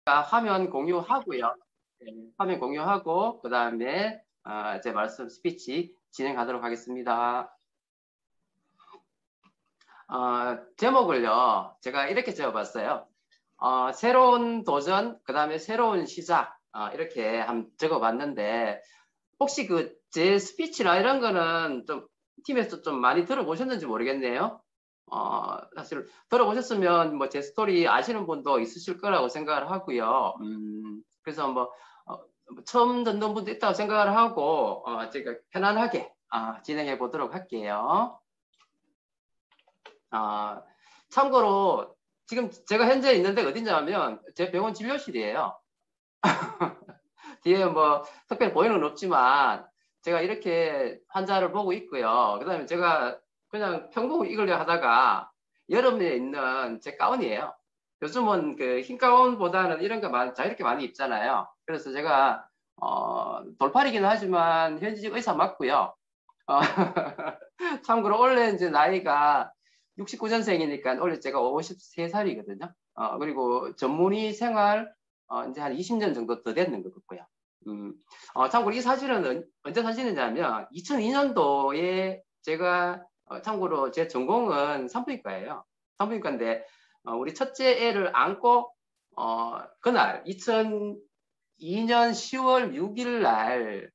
화면 공유하고요. 네, 화면 공유하고 그 다음에 제 말씀 스피치 진행하도록 하겠습니다. 제목을요, 제가 이렇게 적어봤어요. 새로운 도전, 그 다음에 새로운 시작, 이렇게 한번 적어봤는데, 혹시 제 스피치나 이런 거는 좀 팀에서 좀 많이 들어보셨는지 모르겠네요. 사실 들어보셨으면 뭐 제 스토리 아시는 분도 있으실 거라고 생각을 하고요. 그래서 뭐 처음 듣는 분도 있다고 생각을 하고 제가 편안하게 진행해 보도록 할게요. 참고로 지금 제가 현재 있는 데가 어딘지하면 제 병원 진료실이에요. 뒤에 뭐 특별히 보이는 건 없지만 제가 이렇게 환자를 보고 있고요. 그 다음에 제가 그냥 평범 입으려 하다가 여름에 입는 제 가운이에요. 요즘은 그 흰 가운보다는 이런 거 자유롭게 많이 입잖아요. 그래서 제가 돌팔이긴 하지만 현직 의사 맞고요. 참고로 원래 이제 나이가 69년생이니까 원래 제가 53살이거든요. 그리고 전문의 생활 이제 한 20년 정도 더 됐는 것 같고요. 참고로 이 사진은 언제 사진이냐면 2002년도에 제가 참고로 제 전공은 산부인과예요. 산부인과인데 우리 첫째 애를 안고 그날 2002년 10월 6일 날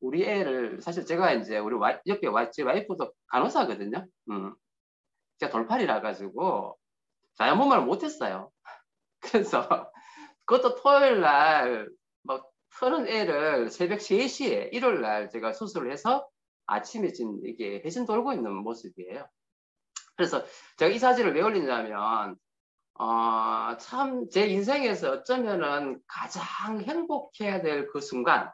우리 애를 사실 제가 이제 우리 옆에 제 와이프도 간호사거든요. 제가 돌팔이라 가지고 자연분만을 못했어요. 그래서 그것도 토요일 날 막 터는 애를 새벽 3시에 일요일 날 제가 수술을 해서 아침에 지금 이게 해신 돌고 있는 모습이에요. 그래서 제가 이 사진을 왜 올리냐면 참 제 인생에서 어쩌면은 가장 행복해야 될 그 순간,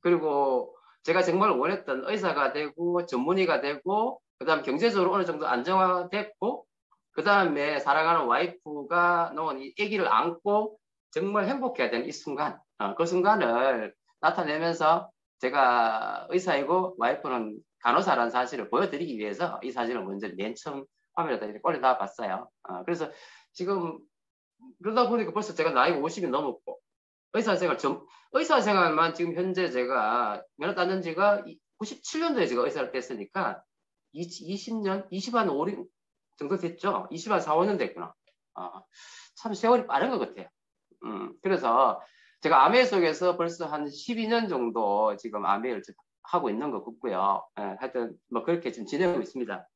그리고 제가 정말 원했던 의사가 되고 전문의가 되고 그다음 경제적으로 어느 정도 안정화됐고 그다음에 사랑하는 와이프가 놓은 이 아기를 안고 정말 행복해야 되는 이 순간, 그 순간을 나타내면서 제가 의사이고 와이프는 간호사라는 사실을 보여드리기 위해서 이 사진을 먼저 맨 처음 화면에다 이렇게 올려다 봤어요. 그래서 지금 그러다 보니까 벌써 제가 나이가 50이 넘었고 의사생활만 지금 현재 제가 면허 땄는 지가 97년도에 제가 의사를 뗐으니까 20년, 20한 5, 정도 됐죠? 20한 4, 5년 됐구나. 참 세월이 빠른 것 같아요. 그래서 제가 암회 속에서 벌써 한 12년 정도 지금 암회를 하고 있는 것 같고요. 하여튼 뭐 그렇게 지금 지내고 있습니다.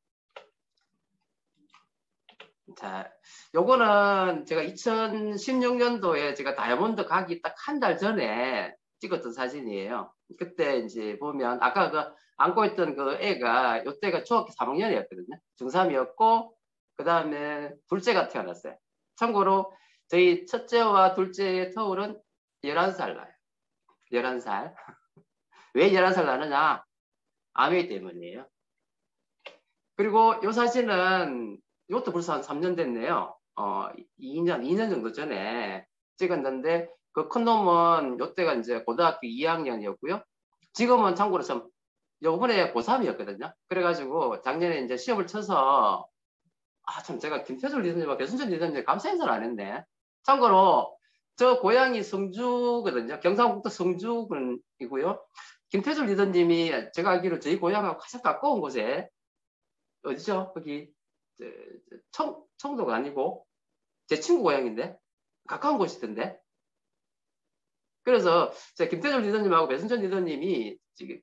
자, 요거는 제가 2016년도에 제가 다이아몬드 가기 딱 한 달 전에 찍었던 사진이에요. 그때 이제 보면 아까 그 안고 있던 그 애가 요때가 중학교 3학년이었거든요. 중3이었고 그 다음에 둘째가 태어났어요. 참고로 저희 첫째와 둘째의 터울은 11살 나요. 11살. 왜 11살 나느냐? 암웨이 때문이에요. 그리고 이 사진은 이것도 벌써 한 3년 됐네요. 2년 정도 전에 찍었는데 그 큰 놈은 이때가 이제 고등학교 2학년이었고요. 지금은 참고로 요번에 고3이었거든요. 그래가지고 작년에 이제 시험을 쳐서 참 제가 김태술 리더님과 배순천 리더님 감사 인사를 안 했네. 참고로 저 고향이 성주거든요. 경상북도 성주군이고요. 김태술 리더님이 제가 알기로 저희 고향하고 가장 가까운 곳에 어디죠? 거기 청도가 아니고 제 친구 고향인데 가까운 곳이던데. 그래서 제가 김태준 리더님하고 배순천 리더님이 지금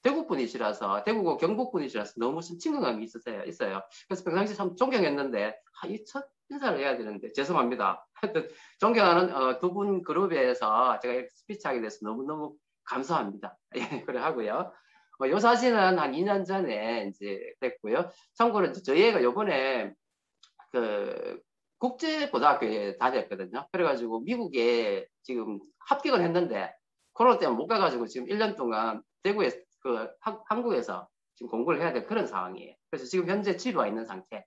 대구 분이시라서 대구고 경북 분이시라서 너무 친근감이 있어요. 그래서 평상시 참 존경했는데 이 첫 인사를 해야 되는데 죄송합니다. 하여튼 존경하는 두 분 그룹에서 제가 이렇게 스피치하게 돼서 너무너무 감사합니다. 예, 그래 하고요. 이 사진은 한 2년 전에 이제 됐고요. 참고로 저희 애가 요번에 그 국제고등학교에 다녔거든요. 그래가지고 미국에 지금 합격을 했는데 코로나 때문에 못 가가지고 지금 1년 동안 대구에 한국에서 지금 공부를 해야 될 그런 상황이에요. 그래서 지금 현재 집에 와 있는 상태.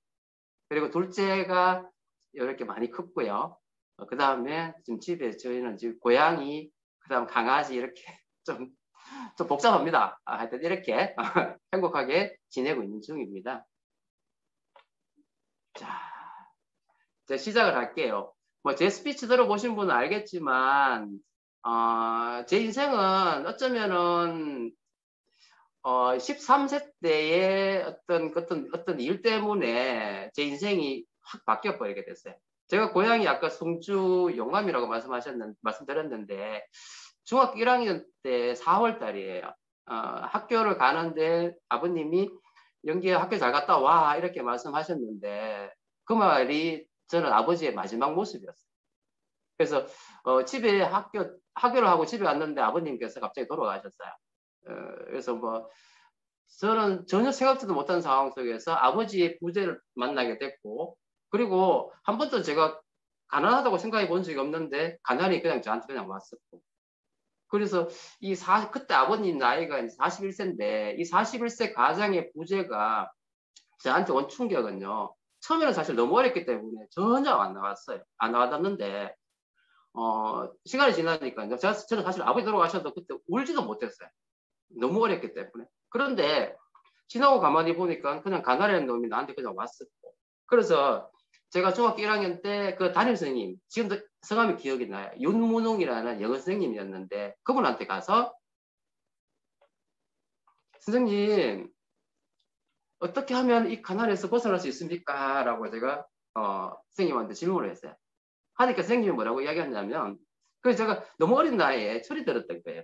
그리고 둘째가 이렇게 많이 컸고요. 그 다음에 지금 집에 저희는 지금 고양이, 그 다음 강아지 이렇게 좀 복잡합니다. 하여튼 이렇게 행복하게 지내고 있는 중입니다. 자, 제가 시작을 할게요. 뭐 제 스피치 들어보신 분은 알겠지만 제 인생은 어쩌면은 13세 때의 어떤 일 때문에 제 인생이 확 바뀌어 버리게 됐어요. 제가 고향이 아까 송주 용암이라고 말씀드렸는데 중학교 1학년 때 4월 달이에요. 학교를 가는데 아버님이 연기야 학교 잘 갔다 와 이렇게 말씀하셨는데 그 말이 저는 아버지의 마지막 모습이었어요. 그래서 집에 학교를 하고 집에 왔는데 아버님께서 갑자기 돌아가셨어요. 그래서 뭐 저는 전혀 생각지도 못한 상황 속에서 아버지의 부재를 만나게 됐고 그리고 한 번도 제가 가난하다고 생각해 본 적이 없는데 가난이 그냥 저한테 그냥 왔었고 그래서 그때 아버님 나이가 41세인데 이 41세 가장의 부재가 저한테 온 충격은요. 처음에는 사실 너무 어렸기 때문에 전혀 안 나왔어요. 안 나왔는데 시간이 지나니까 저는 사실 아버지 돌아가셔도 그때 울지도 못했어요. 너무 어렸기 때문에. 그런데 지나고 가만히 보니까 그냥 가난한 놈이 나한테 그냥 왔었고. 그래서 제가 중학교 1학년 때 그 담임 선생님, 지금도 성함이 기억이 나요. 윤문웅이라는 영어 선생님이었는데 그분한테 가서 선생님 어떻게 하면 이 가난에서 벗어날 수 있습니까? 라고 제가 선생님한테 질문을 했어요. 하니까 선생님이 뭐라고 이야기했냐면 그래서 제가 너무 어린 나이에 철이 들었던 거예요.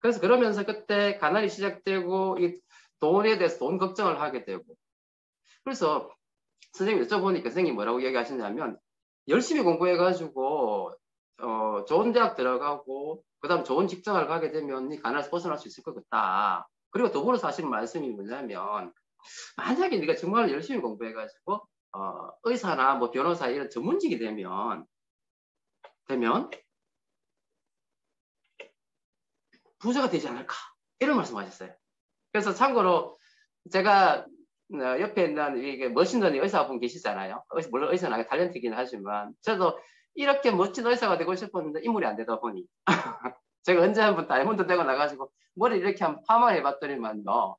그래서 그러면서 그때 가난이 시작되고 이 돈에 대해서 돈 걱정을 하게 되고 그래서 선생님 여쭤보니까 선생님이 뭐라고 얘기하시냐면 열심히 공부해가지고 좋은 대학 들어가고 그 다음 좋은 직장을 가게 되면 이 가난에서 벗어날 수 있을 것 같다. 그리고 더불어서 하시는 말씀이 뭐냐면 만약에 네가 정말 열심히 공부해가지고 의사나 뭐 변호사 이런 전문직이 되면 부자가 되지 않을까 이런 말씀하셨어요. 그래서 참고로 제가 옆에 있는 이게 멋있는 의사분 계시잖아요. 물론 의사는 탤런트이긴 하지만 저도 이렇게 멋진 의사가 되고 싶었는데 인물이 안 되다 보니 제가 언제 한번 다이아몬드 되고 나가지고 머리 이렇게 한번 파마를 해봤더니만요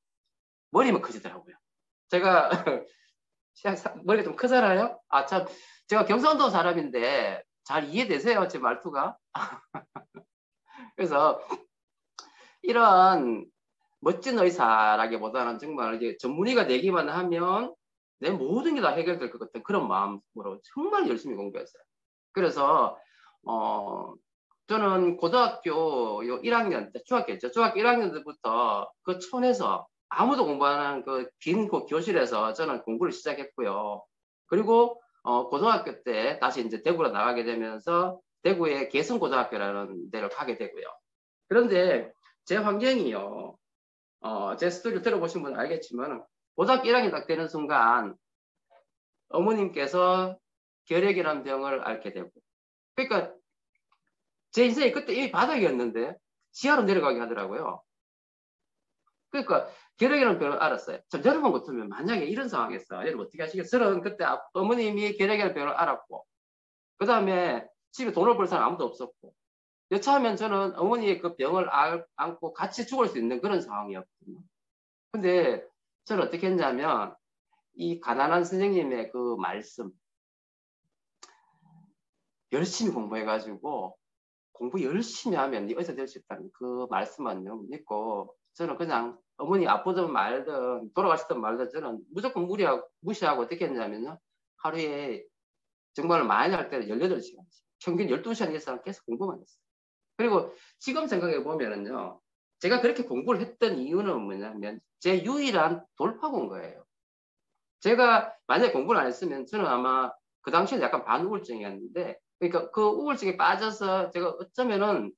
머리만 커지더라고요. 제가 머리가 좀 크잖아요. 참 제가 경상도 사람인데 잘 이해되세요 제 말투가? 그래서 이런 멋진 의사라기보다는 정말 이제 전문의가 되기만 하면 내 모든 게 다 해결될 것 같은 그런 마음으로 정말 열심히 공부했어요. 그래서 저는 고등학교 1학년 때 중학교였죠. 중학교 1학년 때부터 그 촌에서 아무도 공부 안 하는 그 긴 교실에서 저는 공부를 시작했고요. 그리고 고등학교 때 다시 이제 대구로 나가게 되면서 대구의 개성고등학교라는 데를 가게 되고요. 그런데 제 환경이요. 제 스토리를 들어보신 분은 알겠지만 고등학교 1학년 딱 되는 순간 어머님께서 결핵이라는 병을 앓게 되고 그러니까 제 인생이 그때 이미 바닥이었는데 지하로 내려가게 하더라고요. 그러니까 결핵이라는 병을 알았어요. 여러분 같으면 만약에 이런 상황에서 여러분 어떻게 하시겠어요? 저는 그때 어머님이 결핵이라는 병을 알았고 그 다음에 집에 돈을 벌 사람 아무도 없었고 여차하면 저는 어머니의 그 병을 안고 같이 죽을 수 있는 그런 상황이었거든요. 근데 저는 어떻게 했냐면 이 가난한 선생님의 그 말씀 열심히 공부해가지고 공부 열심히 하면 네 의사 될 수 있다는 그 말씀만요 믿고 저는 그냥 어머니 아프든 말든 돌아가시든 말든 저는 무조건 무시하고 어떻게 했냐면요 하루에 정말 많이 할 때는 18시간 평균 12시간 이상 계속 공부만 했어요. 그리고 지금 생각해 보면은요 제가 그렇게 공부를 했던 이유는 뭐냐면 제 유일한 돌파구인 거예요. 제가 만약에 공부를 안 했으면 저는 아마 그 당시에는 약간 반우울증이었는데 그러니까 그 우울증에 빠져서 제가 어쩌면은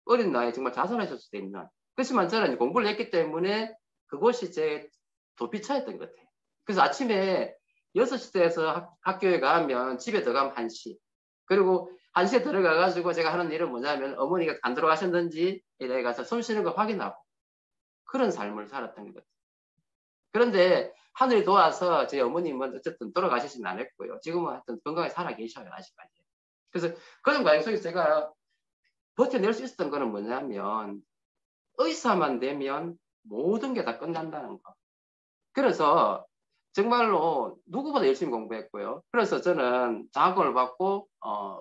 어린 나이에 정말 자살하실 수도 있는 그렇지만 저는 공부를 했기 때문에 그것이 제 도피처였던 것 같아요. 그래서 아침에 6시 대에서 학교에 가면 집에 들어가면 1시 그리고 1시에 들어가가지고 제가 하는 일은 뭐냐면 어머니가 안 들어가셨는지 이래 가서 숨 쉬는 거 확인하고 그런 삶을 살았던 것 같아요. 그런데 하늘이 도와서 제 어머님은 어쨌든 돌아가시진 않았고요. 지금은 하여튼 건강하게 살아 계셔요, 아직까지. 그래서 그런 과정 속에서 제가 버텨낼 수 있었던 거는 뭐냐면 의사만 되면 모든 게 다 끝난다는 거. 그래서 정말로 누구보다 열심히 공부했고요. 그래서 저는 장학금을 받고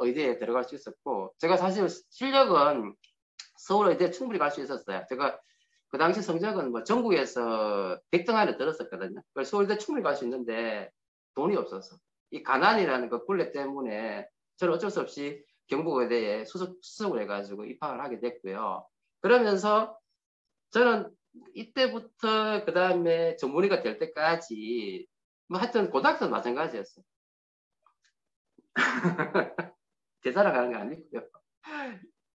의대에 들어갈 수 있었고, 제가 사실 실력은 서울 의대에 충분히 갈 수 있었어요. 제가 그 당시 성적은 뭐 전국에서 100등 안에 들었었거든요. 그래서 서울대 충분히 갈 수 있는데 돈이 없어서 이 가난이라는 그 굴레 때문에 저는 어쩔 수 없이 경북의대에 수석을 해가지고 입학을 하게 됐고요. 그러면서 저는 이때부터 그 다음에 전문의가 될 때까지 뭐 하여튼 고등학교도 마찬가지였어요. 제 자랑하는 게 아니고요.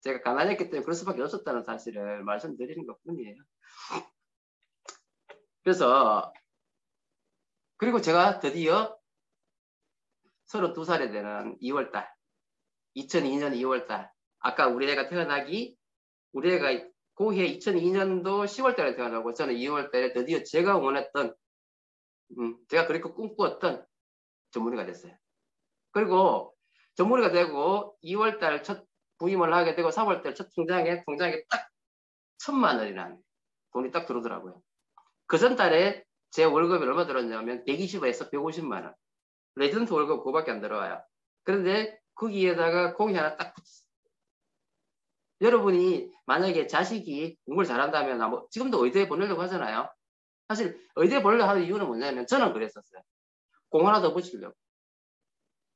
제가 가난했기 때문에 그럴 수밖에 없었다는 사실을 말씀드리는 것 뿐이에요. 그래서 그리고 제가 드디어 32살이 되는 2월달 2002년 2월달 아까 우리 애가 태어나기 우리 애가 고해 2002년도 10월달에 태어나고 저는 2월달에 드디어 제가 원했던 제가 그렇게 꿈꾸었던 전문의가 됐어요. 그리고 전문의가 되고 2월달 첫 부임을 하게 되고 3월달 첫 통장에 딱 1,000만 원이라는 돈이 딱 들어오더라고요. 그 전달에 제 월급이 얼마 들었냐면 120에서 150만 원. 레지던트 월급 그거밖에 안 들어와요. 그런데 거기에다가 공이 하나 딱 붙었어요. 여러분이 만약에 자식이 공부를 잘한다면 뭐 지금도 의대에 보내려고 하잖아요. 사실 의대에 보내려고 하는 이유는 뭐냐면 저는 그랬었어요. 공 하나 더 붙이려고.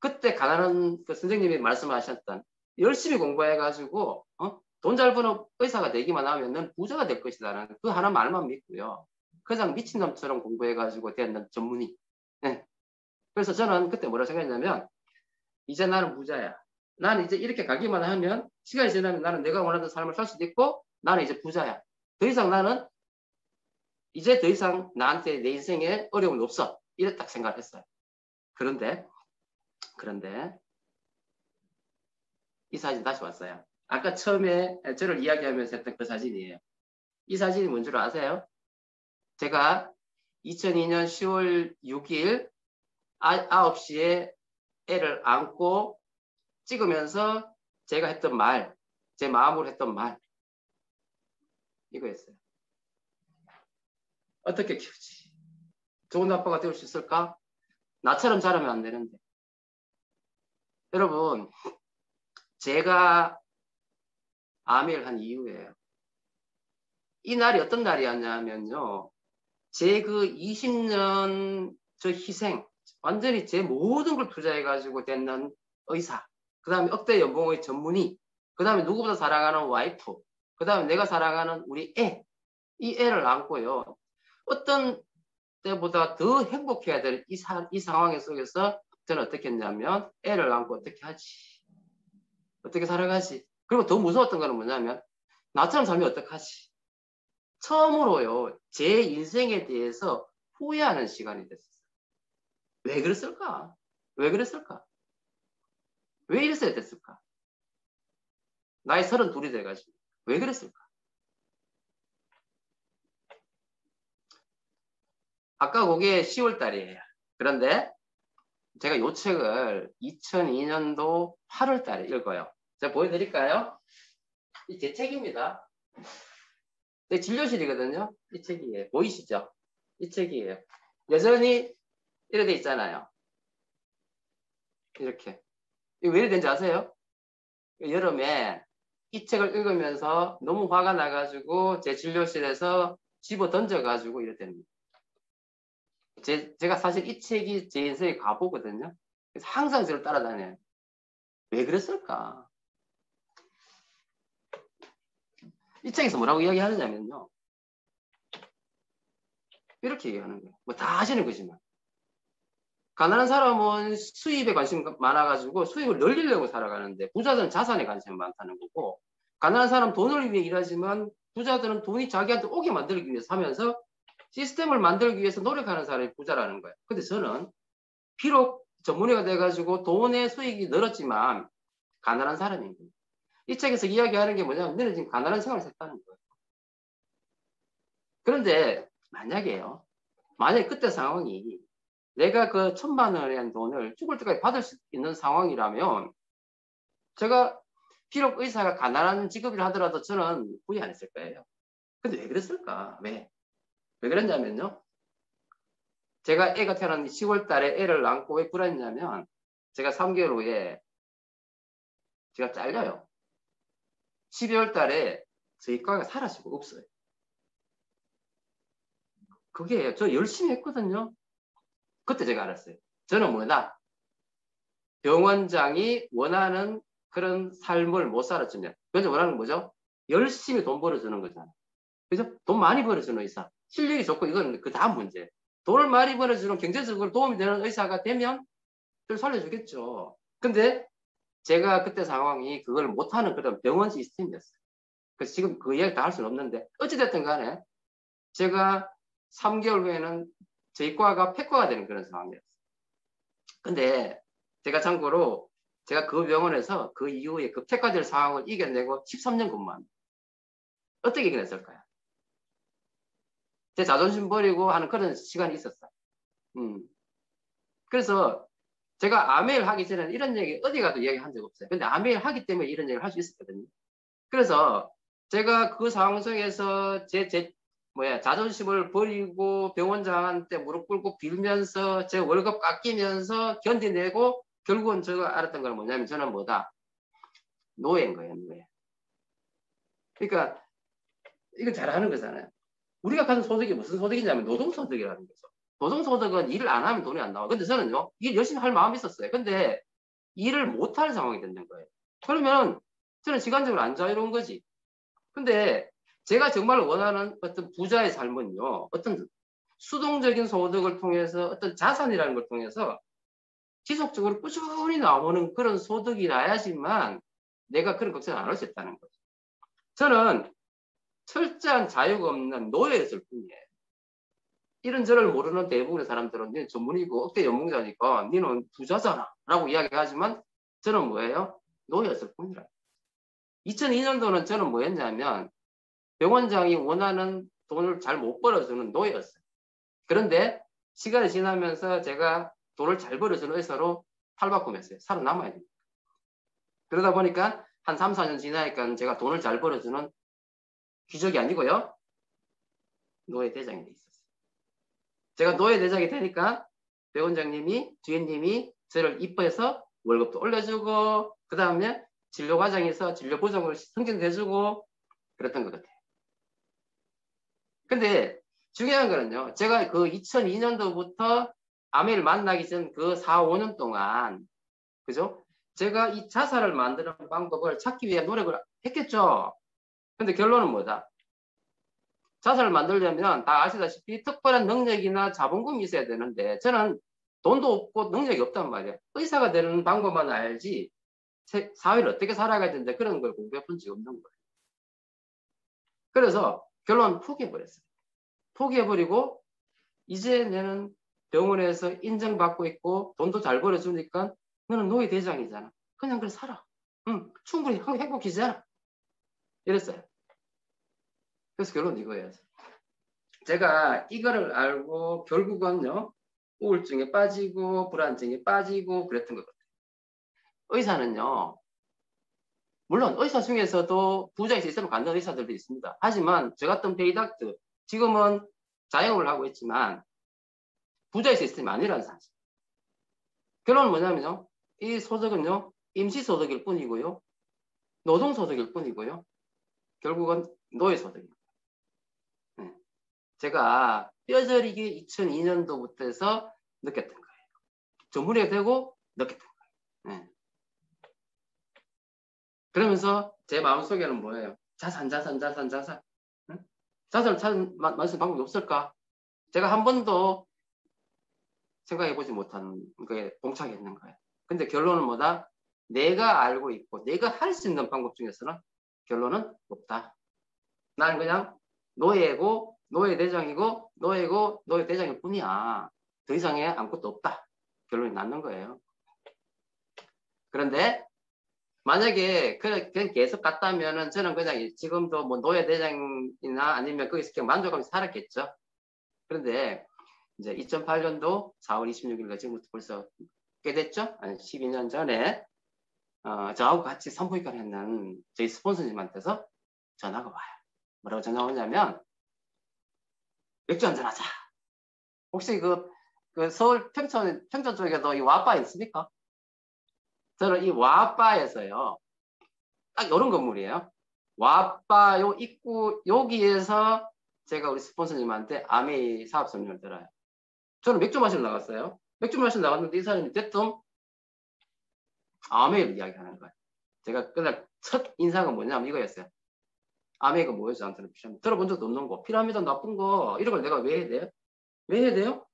그때 가난한 그 선생님이 말씀하셨던 열심히 공부해가지고 돈 잘 버는 의사가 되기만 하면 넌 부자가 될 것이다라는 그 하나 말만 믿고요. 그냥 미친놈처럼 공부해가지고 되는 전문의. 네. 그래서 저는 그때 뭐라 생각했냐면 이제 나는 부자야. 나는 이제 이렇게 가기만 하면 시간이 지나면 나는 내가 원하는 삶을 살 수도 있고 나는 이제 부자야. 더 이상 나는 이제 더 이상 나한테 내 인생에 어려움은 없어. 이래 딱 생각했어요. 그런데 이 사진 다시 왔어요. 아까 처음에 저를 이야기하면서 했던 그 사진이에요. 이 사진이 뭔 줄 아세요? 제가 2002년 10월 6일 9시에 애를 안고 찍으면서 제가 했던 말, 제 마음으로 했던 말 이거였어요. 어떻게 키우지? 좋은 아빠가 될 수 있을까? 나처럼 자라면 안 되는데. 여러분, 제가 아미를 한 이유예요. 이 날이 어떤 날이었냐면요. 제 그 20년 저 희생, 완전히 제 모든 걸 투자해가지고 됐는 의사, 그 다음에 억대 연봉의 전문의, 그 다음에 누구보다 사랑하는 와이프, 그 다음에 내가 사랑하는 우리 애, 이 애를 안고요. 어떤 때보다 더 행복해야 될 이 상황 속에서 저는 어떻게 했냐면 애를 안고 어떻게 하지? 어떻게 살아가지? 그리고 더 무서웠던 거는 뭐냐면 나처럼 살면 어떡하지? 처음으로요. 제 인생에 대해서 후회하는 시간이 됐어요. 왜 그랬을까? 왜 그랬을까? 왜 이랬어야 됐을까? 나이 32이 돼가지고 왜 그랬을까? 아까 그게 10월 달이에요. 그런데 제가 이 책을 2002년도 8월 달에 읽어요. 제가 보여드릴까요? 이 제 책입니다. 제 진료실이거든요. 이 책이에요. 보이시죠? 이 책이에요. 여전히 이렇게 돼 있잖아요. 이렇게. 이거 왜 이렇게 된지 아세요? 여름에 이 책을 읽으면서 너무 화가 나가지고 제 진료실에서 집어 던져가지고 이랬답니다. 제가 사실 이 책이 제 인생의 가보거든요. 그래서 항상 저를 따라다녀요. 왜 그랬을까? 이 책에서 뭐라고 이야기하느냐면요. 이렇게 얘기하는 거예요. 뭐 다 아시는 거지만. 가난한 사람은 수입에 관심이 많아가지고 수입을 늘리려고 살아가는데 부자들은 자산에 관심이 많다는 거고 가난한 사람 돈을 위해 일하지만 부자들은 돈이 자기한테 오게 만들기 위해서 하면서 시스템을 만들기 위해서 노력하는 사람이 부자라는 거예요. 근데 저는 비록 전문의가 돼가지고 돈의 수익이 늘었지만 가난한 사람인 거예요. 이 책에서 이야기하는 게 뭐냐면 너는 지금 가난한 생활을 했다는 거예요. 그런데 만약에요. 만약에 그때 상황이 내가 그 1,000만 원의 돈을 죽을 때까지 받을 수 있는 상황이라면 제가 비록 의사가 가난한 직업이라 하더라도 저는 후회 안 했을 거예요. 근데 왜 그랬을까? 왜 그랬냐면요. 제가 애가 태어난 10월 달에 애를 낳고 왜 불안했냐면 제가 3개월 후에 제가 잘려요. 12월 달에 저희 과가 사라지고 없어요. 그게 저 열심히 했거든요. 그때 제가 알았어요. 저는 뭐다? 병원장이 원하는 그런 삶을 못 살아주면 그래서 원하는 뭐죠? 열심히 돈 벌어주는 거잖아. 그죠? 돈 많이 벌어주는 의사. 실력이 좋고 이건 그 다음 문제. 돈을 많이 벌어주는 경제적으로 도움이 되는 의사가 되면 좀 살려주겠죠. 근데 제가 그때 상황이 그걸 못하는 그런 병원 시스템이었어요. 그래서 지금 그 이야기 다 할 수는 없는데 어찌됐든 간에 제가 3개월 후에는 저희 과가 폐과가 되는 그런 상황이었어요. 근데 제가 참고로 제가 그 병원에서 그 이후에 그 폐과될 상황을 이겨내고 13년 근무합니다. 어떻게 이겨냈을까요? 제 자존심 버리고 하는 그런 시간이 있었어요. 그래서 제가 아메일 하기 전에는 이런 얘기 어디 가도 이야기한 적 없어요. 근데 아메일 하기 때문에 이런 얘기를 할 수 있었거든요. 그래서 제가 그 상황 속에서 자존심을 버리고 병원장한테 무릎 꿇고 빌면서 제 월급 깎이면서 견디내고 결국은 제가 알았던 건 뭐냐면 저는 뭐다? 노예인 거예요, 노예. 그러니까 이거 잘하는 거잖아요. 우리가 가진 소득이 무슨 소득이냐면 노동소득이라는 거죠. 노동소득은 일을 안 하면 돈이 안 나와. 근데 저는요, 일 열심히 할 마음이 있었어요. 근데 일을 못 할 상황이 되는 거예요. 그러면 저는 시간적으로 안 자유로운 거지. 근데 제가 정말 원하는 어떤 부자의 삶은요, 어떤 수동적인 소득을 통해서 어떤 자산이라는 걸 통해서 지속적으로 꾸준히 나오는 그런 소득이 나야지만 내가 그런 걱정을 안 할 수 있다는 거죠. 저는 철저한 자유가 없는 노예였을 뿐이에요. 이런저런 모르는 대부분의 사람들은 니는 전문이고 억대 연봉자니까 니는 부자잖아 라고 이야기하지만 저는 뭐예요? 노예였을 뿐이라. 2002년도는 저는 뭐였냐면 병원장이 원하는 돈을 잘 못 벌어주는 노예였어요. 그런데 시간이 지나면서 제가 돈을 잘 벌어주는 의사로 탈바꿈했어요. 살아남아야 됩니다. 그러다 보니까 한 3, 4년 지나니까 제가 돈을 잘 벌어주는 귀족이 아니고요. 노예 대장이 돼 있었어요. 제가 노예 대장이 되니까 배원장님이, 주인님이 저를 이뻐해서 월급도 올려주고 그 다음에 진료 과정에서 진료 보정을 승진해주고 그랬던 것 같아요. 근데 중요한 거는요. 제가 그 2002년도부터 아메를 만나기 전 그 4, 5년 동안 그죠? 제가 이 자살을 만드는 방법을 찾기 위해 노력을 했겠죠. 근데 결론은 뭐다? 자살을 만들려면 다 아시다시피 특별한 능력이나 자본금이 있어야 되는데 저는 돈도 없고 능력이 없단 말이에요. 의사가 되는 방법만 알지 사회를 어떻게 살아가야 되는데 그런 걸 공부해 본 적이 없는 거예요. 그래서 결론 포기해버렸어요. 포기해버리고 이제 너는 병원에서 인정받고 있고 돈도 잘 벌어주니까 너는 노예 대장이잖아. 그냥 그래 살아. 응, 충분히 행복해지잖아. 이랬어요. 그래서 결론 이거예요. 제가 이거를 알고 결국은요. 우울증에 빠지고 불안증에 빠지고 그랬던 것 같아요. 의사는요. 물론 의사 중에서도 부자의 시스템을 갖는 의사들도 있습니다. 하지만 저 같은 베이닥트 지금은 자영업을 하고 있지만 부자의 시스템이 아니라는 사실. 결론은 뭐냐면요. 이 소득은요. 임시소득일 뿐이고요. 노동소득일 뿐이고요. 결국은 노예소득입니다. 네. 제가 뼈저리게 2002년도부터 해서 느꼈던 거예요. 전문의가 되고 느꼈던 거예요. 네. 그러면서 제 마음속에는 뭐예요? 자산. 응? 자산을 찾는 방법이 없을까? 제가 한 번도 생각해보지 못한 거에 봉착했는 거예요. 근데 결론은 뭐다? 내가 알고 있고 내가 할 수 있는 방법 중에서는 결론은 없다. 나는 그냥 노예고 노예 대장이고 노예고 노예 대장일 뿐이야. 더 이상의 아무것도 없다. 결론이 났는 거예요. 그런데 만약에 그냥 계속 갔다면은 저는 그냥 지금도 뭐 노예 대장이나 아니면 거기서 그냥 만족하면서 살았겠죠. 그런데 이제 2008년도 4월 26일가 지금부터 벌써 꽤 됐죠? 아니 12년 전에 저하고 같이 산부인과를 했는 저희 스폰서님한테서 전화가 와요. 뭐라고 전화 오냐면 맥주 한잔 하자. 혹시 그 그 서울 평촌 쪽에도 이 와빠 있습니까? 저는 이 와빠에서요. 딱 이런 건물이에요. 와빠 요 입구 여기에서 제가 우리 스폰서님한테 아메이 사업 설명을 들어요. 저는 맥주 마시러 나갔어요. 맥주 마시러 나갔는데 이 사람이 대뜸 아메이를 이야기하는 거예요. 제가 그날 첫 인상은 뭐냐면 이거였어요. 아메이가 뭐예요? 저한테는 피라미드. 들어본 적도 없는 거. 피라미드 나쁜 거. 이런 걸 내가 왜 해야 돼요? 왜 해야 돼요?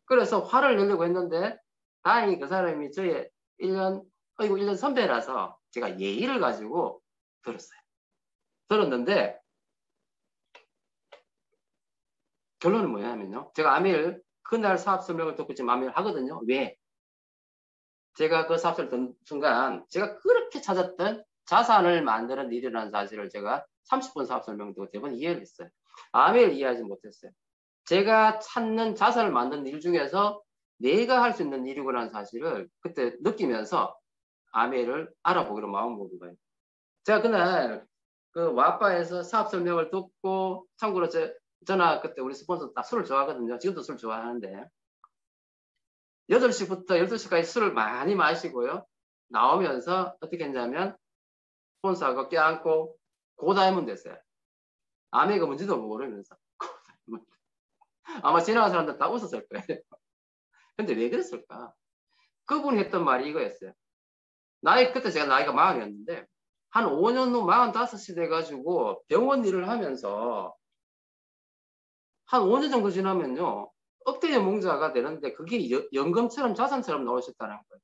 그래서 화를 내려고 했는데 다행히 그 사람이 저의 1년 선배라서 제가 예의를 가지고 들었어요. 들었는데 결론은 뭐냐면요. 제가 아메이를 그날 사업 설명을 듣고 지금 아메이를 하거든요. 왜? 제가 그 사업을 듣는 순간 제가 그렇게 찾았던 자산을 만드는 일이라는 사실을 제가 30분 사업 설명 듣고 대부분 이해를 했어요. 아메이를 이해하지 못했어요. 제가 찾는 자산을 만드는 일 중에서 내가 할 수 있는 일이구나 사실을 그때 느끼면서 아메이를 알아보기로 마음먹은 거예요. 제가 그날 그 와빠에서 사업 설명을 듣고 참고로 저나 그때 우리 스폰서 딱 술을 좋아하거든요. 지금도 술 좋아하는데 8시부터 12시까지 술을 많이 마시고요. 나오면서 어떻게 했냐면 스폰서하고 껴안고 고다이몬드 했어요. 아메이가 뭔지도 모르면서 아마 지나간 사람들 다 웃었을 거예요. 근데 왜 그랬을까? 그분이 했던 말이 이거였어요. 그때 제가 나이가 40이었는데 한 5년 후 45이 돼가지고 병원 일을 하면서 한 5년 정도 지나면요. 억대의 몽자가 되는데 그게 연금처럼 자산처럼 나오셨다는 거예요.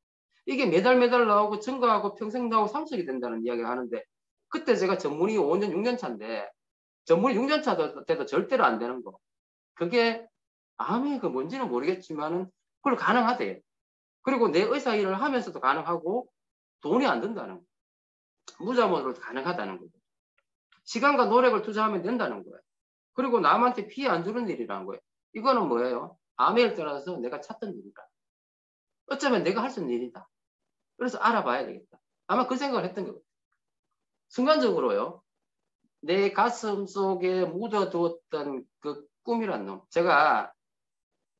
이게 매달 나오고 증가하고 평생 나오고 상속이 된다는 이야기를 하는데 그때 제가 전문의 5년 6년 차인데 전문의 6년 차 돼도 절대로 안 되는 거. 그게 암이 그 뭔지는 모르겠지만은 그걸 가능하대. 그리고 내 의사 일을 하면서도 가능하고 돈이 안 든다는 거. 무자본으로 가능하다는 거죠. 시간과 노력을 투자하면 된다는 거예요. 그리고 남한테 피해 안 주는 일이라는 거예요. 이거는 뭐예요? 아메이를 떠나서 내가 찾던 일이다. 어쩌면 내가 할 수 있는 일이다. 그래서 알아봐야 되겠다. 아마 그 생각을 했던 거예요. 순간적으로요. 내 가슴 속에 묻어두었던 그 꿈이란 놈. 제가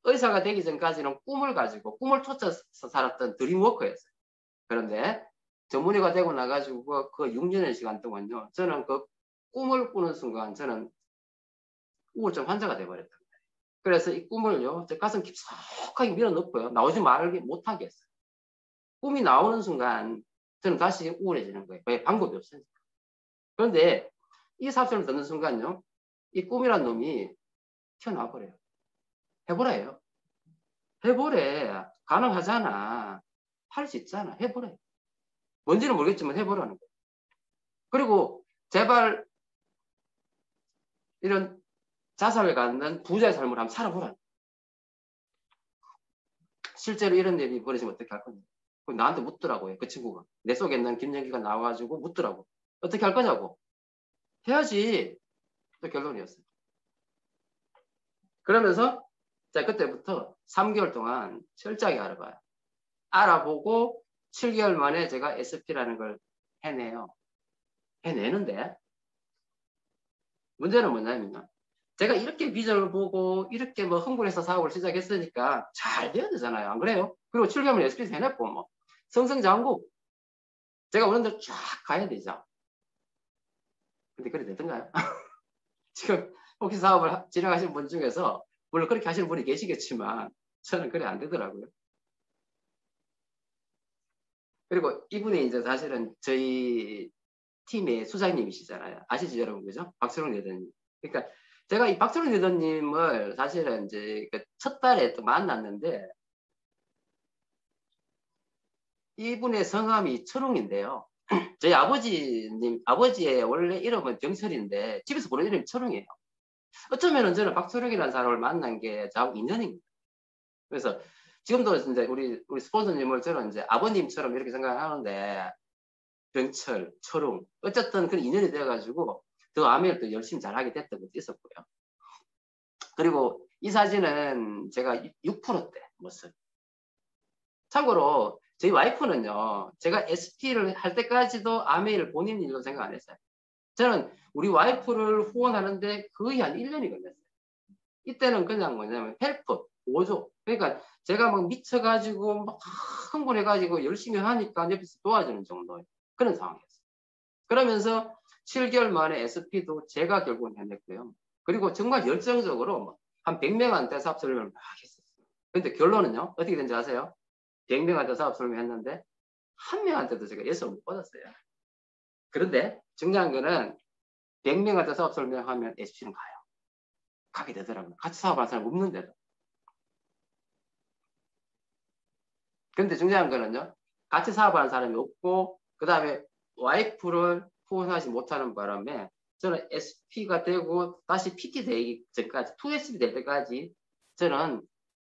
의사가 되기 전까지는 꿈을 가지고 꿈을 쫓아서 살았던 드림워커였어요. 그런데 전문의가 되고 나가지고 그 6년의 시간 동안요. 저는 그 꿈을 꾸는 순간 저는 우울증 환자가 돼버렸던 거예요. 그래서 이 꿈을요. 제 가슴 깊숙하게 밀어넣고요. 나오지 말게 못하게 했어요. 꿈이 나오는 순간 저는 다시 우울해지는 거예요. 왜? 방법이 없으니까. 그런데 이 사설을 듣는 순간요. 이 꿈이란 놈이 튀어나와 버려요. 해보라요. 해보래. 가능하잖아. 할 수 있잖아. 해보래. 뭔지는 모르겠지만 해보라는 거예요. 그리고 제발 이런 자산을 갖는 부자의 삶을 한번 살아보라. 실제로 이런 일이 벌어지면 어떻게 할 거냐. 나한테 묻더라고요. 그 친구가. 내 속에 있는 김영기가 나와가지고 묻더라고. 어떻게 할 거냐고. 해야지. 또 결론이었어요. 그러면서 자 그때부터 3개월 동안 철저하게 알아봐요. 알아보고 7개월 만에 제가 SP라는 걸 해내요. 해내는데 문제는 뭐냐면요. 제가 이렇게 비전을 보고 이렇게 뭐 흥분해서 사업을 시작했으니까 잘 돼야 되잖아요. 안 그래요? 그리고 7개월 만에 SP 해냈고 뭐 성승장구 제가 오는 데로 쫙 가야 되죠. 근데 그래 되던가요? 지금 혹시 사업을 진행하시는 분 중에서 물론 그렇게 하시는 분이 계시겠지만 저는 그래 안 되더라고요. 그리고 이분이 이제 사실은 저희 팀의 수장님이시잖아요. 아시죠 여러분 그죠? 박수롱 리더님. 그러니까 제가 이 박수롱 리더님을 사실은 이제 첫 달에 또 만났는데 이분의 성함이 철웅인데요. 저희 아버지의 원래 이름은 병철인데 집에서 부르는 이름이 철웅이에요. 어쩌면 저는 박철웅이라는 사람을 만난 게 저하고 인연입니다. 그래서 지금도 이제 우리 스폰서님을 저는 이제 아버님처럼 이렇게 생각하는데 병철, 철웅 어쨌든 그런 인연이 되어가지고 더 아메를 또 열심히 잘하게 됐던 것도 있었고요. 그리고 이 사진은 제가 6%대 모습. 참고로 저희 와이프는요. 제가 SP를 할 때까지도 아메이를 본인 일로 생각 안 했어요. 저는 우리 와이프를 후원하는데 거의 한 1년이 걸렸어요. 이때는 그냥 뭐냐면 헬프, 오죠. 그러니까 제가 막 미쳐가지고 막 흥분해가지고 열심히 하니까 옆에서 도와주는 정도의 그런 상황이었어요. 그러면서 7개월 만에 SP도 제가 결국은 해냈고요. 그리고 정말 열정적으로 한 100명한테 사업 설명을 막 했었어요. 근데 결론은요, 어떻게 된지 아세요? 100명한테 사업 설명했는데 한 명한테도 제가 예수를 못 받았어요. 그런데 중요한 거는 100명한테 사업 설명하면 SP는 가요. 가게 되더라고요. 같이 사업하는 사람 없는데도. 근데 중요한 거는요, 같이 사업하는 사람이 없고, 그 다음에 와이프를 후원하지 못하는 바람에 저는 SP가 되고 다시 PT 되기 전까지, 2SP 될 때까지 저는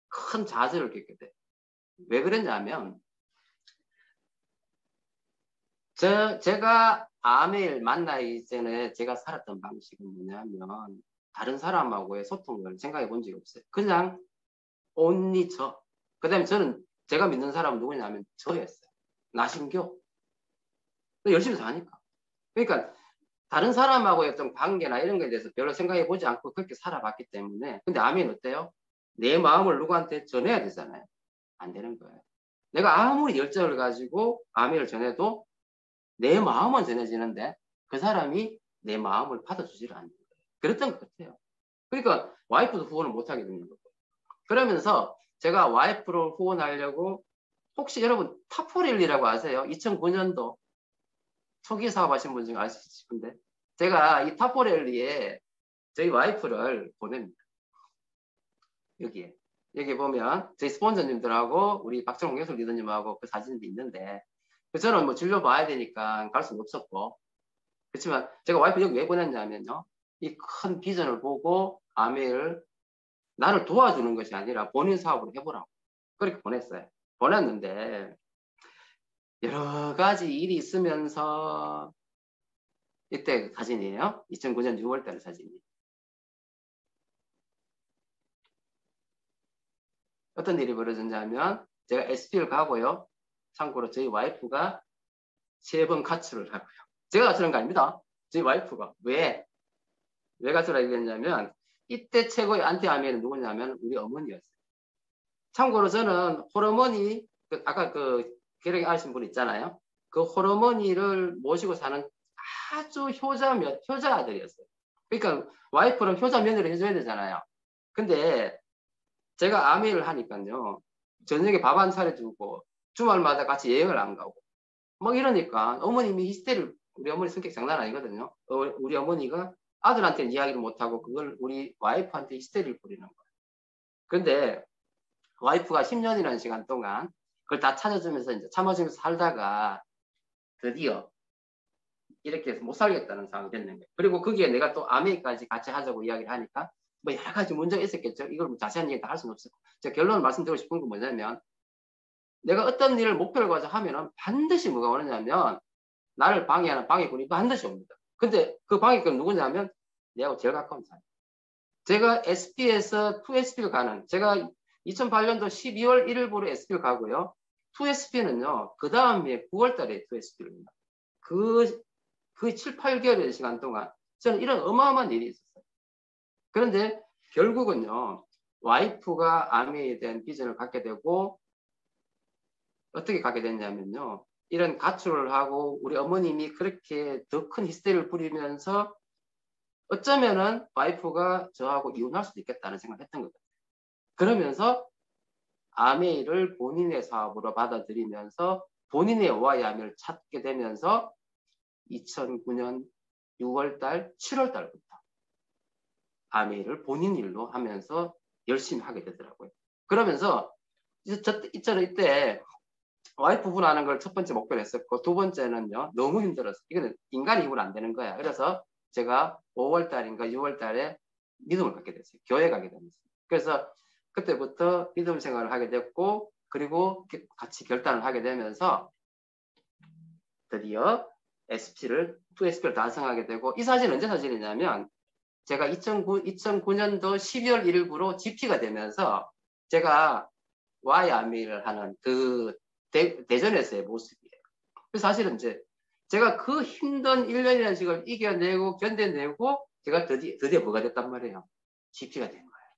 큰 좌절을 겪게 돼요. 왜 그랬냐면, 제가 아메를 만나기 전에 제가 살았던 방식은 뭐냐면, 다른 사람하고의 소통을 생각해 본 적이 없어요. 그냥 only 저. 그 다음에 저는 제가 믿는 사람은 누구냐면 저였어요. 나신교. 열심히 사니까. 그러니까 다른 사람하고의 어떤 관계나 이런 거에 대해서 별로 생각해 보지 않고 그렇게 살아봤기 때문에. 근데 아멘 어때요? 내 마음을 누구한테 전해야 되잖아요. 안 되는 거예요. 내가 아무리 열정을 가지고 아멘을 전해도 내 마음은 전해지는데 그 사람이 내 마음을 받아주지를 않는 거예요. 그랬던 것 같아요. 그러니까 와이프도 후원을 못하게 되는 거고. 그러면서 제가 와이프를 후원하려고, 혹시 여러분 타포렐리라고 아세요? 2009년도 초기 사업하신 분 중에 아실 수 싶은데, 제가 이 타포렐리에 저희 와이프를 보냅니다. 여기에. 여기 보면 저희 스폰서님들하고 우리 박정홍 예술 리더님하고 그 사진도 있는데, 저는 뭐 진료 봐야 되니까 갈 수는 없었고, 그렇지만 제가 와이프 여기 왜 보냈냐면요, 이 큰 비전을 보고 아메를 나를 도와주는 것이 아니라 본인 사업으로 해보라고 그렇게 보냈어요. 보냈는데 여러 가지 일이 있으면서, 이때 사진이에요. 2009년 6월달 사진이. 어떤 일이 벌어졌냐면, 제가 SP를 가고요. 참고로 저희 와이프가 3번 가출을 하고요. 제가 가출한 거 아닙니다. 저희 와이프가. 왜 가출하게 됐냐면, 이때 최고의 안티아메는 누구냐면 우리 어머니였어요. 참고로 저는 호르몬이, 아까 그 계력이 아신 분 있잖아요. 그 호르몬이를 모시고 사는 아주 효자 아들이었어요. 그러니까 와이프는 효자 며느리 해줘야 되잖아요. 근데 제가 아메를 하니까요, 저녁에 밥 안 차려주고 주말마다 같이 여행을 안 가고 막 이러니까 어머님이 히스테리를, 우리 어머니 성격 장난 아니거든요. 우리 어머니가 아들한테는 이야기를 못하고 그걸 우리 와이프한테 히스테리를 부리는 거예요. 근데 와이프가 10년이라는 시간 동안 그걸 다 찾아주면서 이제 참아주면서 살다가 드디어 이렇게 해서 못 살겠다는 상황이 됐는 거예요. 그리고 거기에 내가 또 아메까지 같이 하자고 이야기를 하니까 뭐 여러 가지 문제가 있었겠죠. 이걸 뭐 자세한 얘기 다 할 수는 없었고, 제가 결론을 말씀드리고 싶은 건 뭐냐면, 내가 어떤 일을 목표를 가지고 하면은 반드시 뭐가 오느냐면 나를 방해하는 방해꾼이 반드시 옵니다. 근데 그 방해꾼은 누구냐면 내하고 제일 가까운 사람. 제가 SP에서 2SP를 가는, 제가 2008년도 12월 1일부로 SP를 가고요. 2SP는요, 그 다음에 9월 달에 2SP를 합니다. 그 7, 8개월의 시간 동안 저는 이런 어마어마한 일이 있었어요. 그런데 결국은요, 와이프가 아미에 대한 비전을 갖게 되고, 어떻게 갖게 됐냐면요, 이런 가출을 하고 우리 어머님이 그렇게 더 큰 히스테리를 부리면서 어쩌면은 와이프가 저하고 이혼할 수도 있겠다는 생각을 했던 것 같아요. 그러면서 아메이를 본인의 사업으로 받아들이면서 본인의 오아야미를 찾게 되면서 2009년 6월달, 7월달부터 아메이를 본인 일로 하면서 열심히 하게 되더라고요. 그러면서 저는 이때 와이프 분하는 걸 첫 번째 목표로 했었고, 두 번째는요, 너무 힘들었어요. 이거는 인간의 힘으로 안 되는 거야. 그래서 제가 5월달인가 6월달에 믿음을 갖게 됐어요. 교회 가게 됐어요. 그래서 그때부터 믿음 생활을 하게 됐고, 그리고 같이 결단을 하게 되면서 드디어 SP를 2SP를 달성하게 되고, 이 사진은 언제 사진이냐면 제가 2009년도 12월 1일부로 GP가 되면서 제가 와이아미를 하는 그 대전에서의 모습이에요. 그래서 사실은 이제 제가 그 힘든 1년이라는 시간을 이겨내고 견뎌내고 제가 드디어 뭐가 됐단 말이에요. GP가 된 거예요.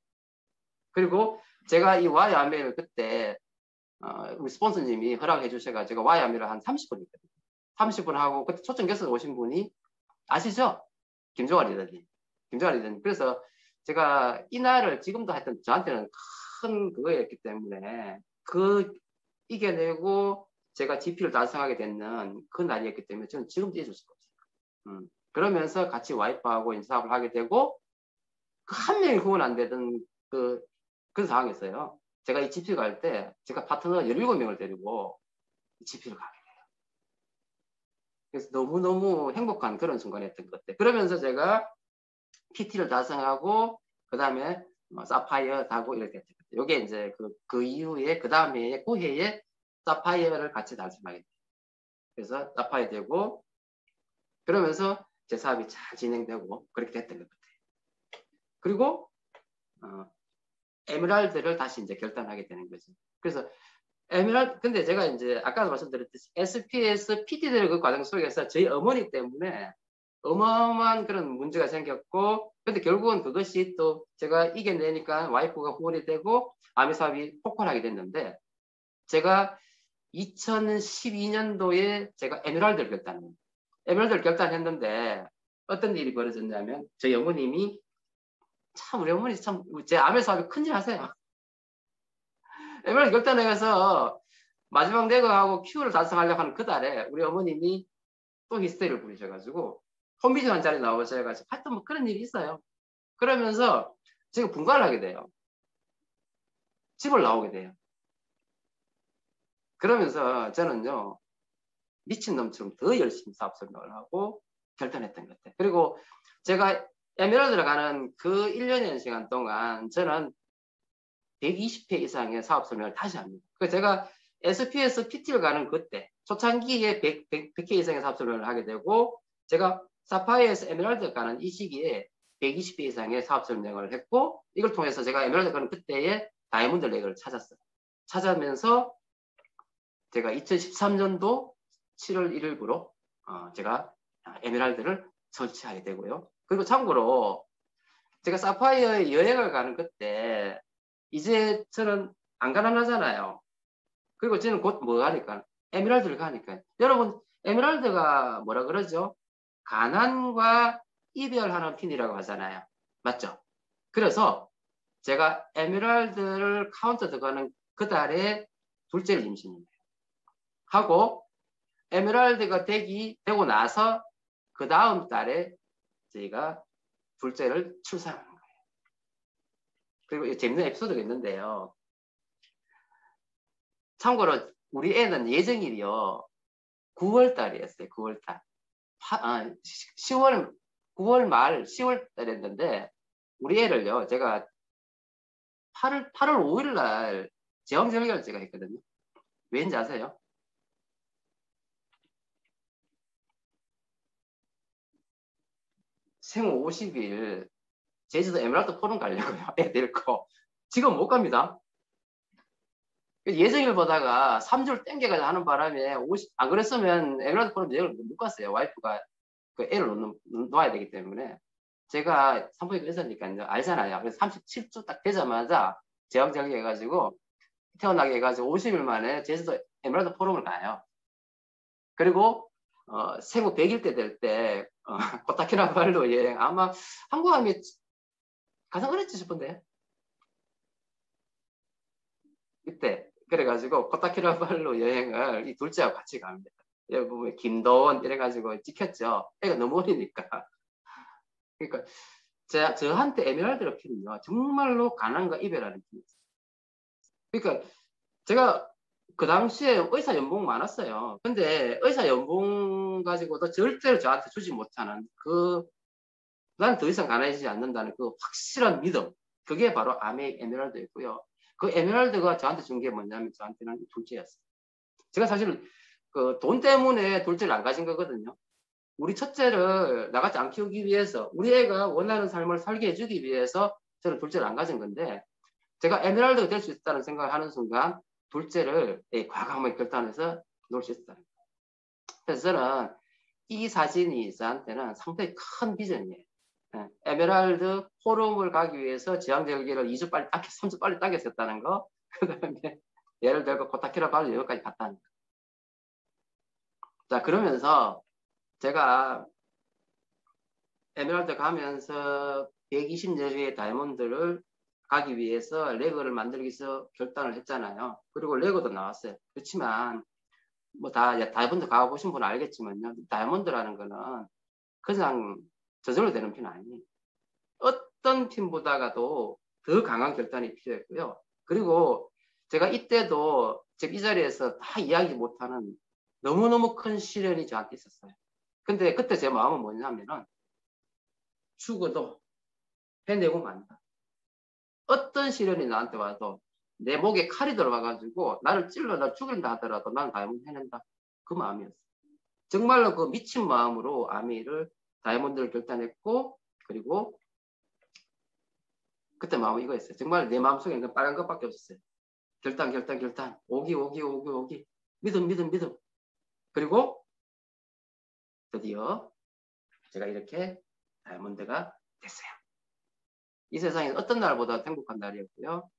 그리고 제가 이 와이아메를 그때 우리 스폰서님이 허락해 주셔가지고 와이아메를 한 30분 했거든요. 30분 하고 그때 초청 게스트 오신 분이 아시죠? 김종환 리더님. 김종환 리더님. 그래서 제가 이날을 지금도 하여튼 저한테는 큰 그거였기 때문에 그 이겨내고 제가 GP를 달성하게 됐는 그 날이었기 때문에 저는 지금도 잊을 수가 없어요. 그러면서 같이 와이프하고 이제 사업을 하게 되고 그 한 명이 후원 안 되던 그런 상황이었어요. 제가 이 GP 갈 때 제가 파트너 17명을 데리고 GP를 가게 돼요. 그래서 너무너무 행복한 그런 순간이었던 것 같아요. 그러면서 제가 PT를 달성하고 그 다음에 사파이어 다고 이렇게 됐죠. 이게 이제 그 이후에 그 다음에 그 해에 사파이어를 같이 달성하게 돼요. 그래서 사파이어 되고 그러면서 제 사업이 잘 진행되고 그렇게 됐던 것 같아요. 그리고 에메랄드를 다시 이제 결단하게 되는 거죠. 그래서 에메랄드 근데 제가 이제 아까도 말씀드렸듯이 SPS PT들 그 과정 속에서 저희 어머니 때문에 어마어마한 그런 문제가 생겼고 근데 결국은 그것이 또 제가 이겨내니까 와이프가 후원이 되고 아미 사업이 폭발하게 됐는데 제가 2012년도에 제가 에메랄드를 결단합니다. 에메랄드를 결단했는데 어떤 일이 벌어졌냐면 저희 어머님이 참 우리 어머니 참 제 아메 사업이 큰일 하세요. 에메랄드 결단해서 마지막 내거하고 Q를 달성하려고 하는 그 달에 우리 어머님이 또 히스테리를 부리셔가지고 홈비전 한 자리 나오셔가지고 하여튼 뭐 그런 일이 있어요. 그러면서 제가 분가를 하게 돼요. 집을 나오게 돼요. 그러면서 저는요 미친놈처럼 더 열심히 사업 설명을 하고 결단했던 것 같아요. 그리고 제가 에메랄드를 가는 그 1년여 시간 동안 저는 120회 이상의 사업 설명을 다시 합니다. 그래서 제가 SPS PT를 가는 그때 초창기에 100회 이상의 사업 설명을 하게 되고 제가 사파이어에서 에메랄드 가는 이 시기에 120회 이상의 사업 설명을 했고 이걸 통해서 제가 에메랄드 가는 그때에 다이아몬드 레이를 찾았어요. 찾으면서 제가 2013년도 7월 1일부로 제가 에메랄드를 설치하게 되고요. 그리고 참고로 제가 사파이어에 여행을 가는 그때 이제 저는 안 가난하잖아요. 그리고 저는 곧 뭐 하니까 에메랄드를 가니까 여러분 에메랄드가 뭐라 그러죠? 가난과 이별하는 핀이라고 하잖아요. 맞죠? 그래서 제가 에메랄드를 카운터 들어가는 그 달에 둘째를 임신해요. 하고 에메랄드가 되고 나서 그 다음 달에 저희가 둘째를 출산하는 거예요. 그리고 재밌는 에피소드가 있는데요. 참고로 우리 애는 예정일이요. 9월 달이었어요. 9월 달. 9월 말 10월 달이었는데 우리 애를요. 제가 8월 5일 날 제왕절개를 제가 했거든요. 왠지 아세요? 생후 50일 제주도 에메랄드 포럼 가려고요. 애 데리고. 지금 못 갑니다. 예정일 보다가 3주를 땡겨가지고 하는 바람에 안 그랬으면 에메랄드 포럼 여행을 못 갔어요. 와이프가 그 애를 놓아야 되기 때문에. 제가 산부인과 의사니까 알잖아요. 그래서 37주 딱 되자마자 제왕절개 해가지고 태어나게 해가지고 50일 만에 제주도 에메랄드 포럼을 가요. 그리고 생후 100일 때 될 때 코타키나발루 여행 아마 한국 하면 가장 어렸지 싶은데 이때 그래가지고 코타키나발루 여행을 이 둘째하고 같이 갑니다. 여기 보면 김도원 이래가지고 찍혔죠. 애가 너무 어리니까. 그러니까 저한테 에메랄드를 피는요 정말로 가난과 이별하는 피였어요. 그러니까 제가 그 당시에 의사 연봉 많았어요. 근데 의사 연봉 가지고도 절대로 저한테 주지 못하는 나는 더 이상 가난해지지 않는다는 그 확실한 믿음. 그게 바로 아메 에메랄드였고요. 그 에메랄드가 저한테 준 게 뭐냐면 저한테는 둘째였어요. 제가 사실 그 돈 때문에 둘째를 안 가진 거거든요. 우리 첫째를 나같이 안 키우기 위해서 우리 애가 원하는 삶을 살게 해주기 위해서 저는 둘째를 안 가진 건데 제가 에메랄드가 될 수 있다는 생각을 하는 순간 둘째를 과감하게 결단해서 놓을 수 있었다. 그래서 저는 이 사진이 저한테는 상당히 큰 비전이에요. 에메랄드 포럼을 가기 위해서 지향절개를 2주 빨리 3주 빨리 당겼었다는 거. 그 다음에 예를 들어 코타키나발루 여기까지 갔다는 거. 자, 그러면서 제가 에메랄드 가면서 120여 개의 다이아몬드를 가기 위해서 레거를 만들기 위해서 결단을 했잖아요. 그리고 레거도 나왔어요. 그렇지만 뭐 다이아몬드 가보신 분은 알겠지만요. 다이아몬드라는 거는 그냥 저절로 되는 편은 아니에요. 어떤 팀보다가도 더 강한 결단이 필요했고요. 그리고 제가 이때도 이 자리에서 다 이야기 못하는 너무너무 큰 시련이 저한테 있었어요. 근데 그때 제 마음은 뭐냐면은 죽어도 해내고 만다. 어떤 시련이 나한테 와도 내 목에 칼이 들어와가지고 나를 찔러 나 죽인다 하더라도 나는 다이아몬드 해낸다. 그 마음이었어요. 정말로 그 미친 마음으로 아미를 다이아몬드를 결단했고, 그리고 그때 마음은 이거였어요. 정말 내 마음속에는 빨간 것밖에 없었어요. 결단. 오기. 믿음. 그리고 드디어 제가 이렇게 다이아몬드가 됐어요. 이 세상에 어떤 날보다 행복한 날이었고요.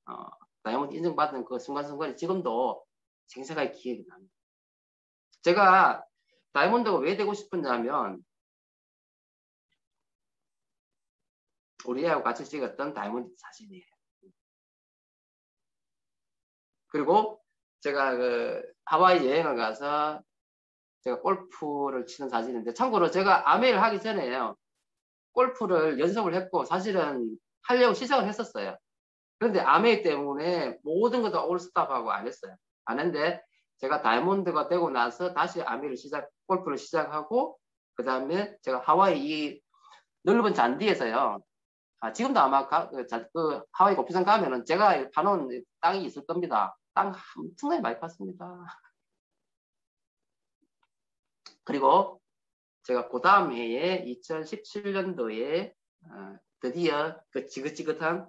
다이아몬드 인정받은 그 순간순간이 지금도 생생하게 기억이 납니다. 제가 다이아몬드가 왜 되고 싶었냐면 우리 애하고 같이 찍었던 다이아몬드 사진이에요. 그리고 제가 그 하와이 여행을 가서 제가 골프를 치는 사진인데, 참고로 제가 아메를 하기 전에요. 골프를 연습을 했고 사실은 하려고 시작을 했었어요. 그런데 아메 때문에 모든 거 다 올스탑하고 안 했어요. 안 했는데 제가 다이아몬드가 되고 나서 다시 아메를 골프를 시작하고, 그 다음에 제가 하와이 이 넓은 잔디에서요. 지금도 아마 그 하와이 골프장 가면은 제가 파놓은 땅이 있을 겁니다. 땅 엄청나게 많이 팠습니다. 그리고 제가 그 다음 해에 2017년도에 드디어 그 지긋지긋한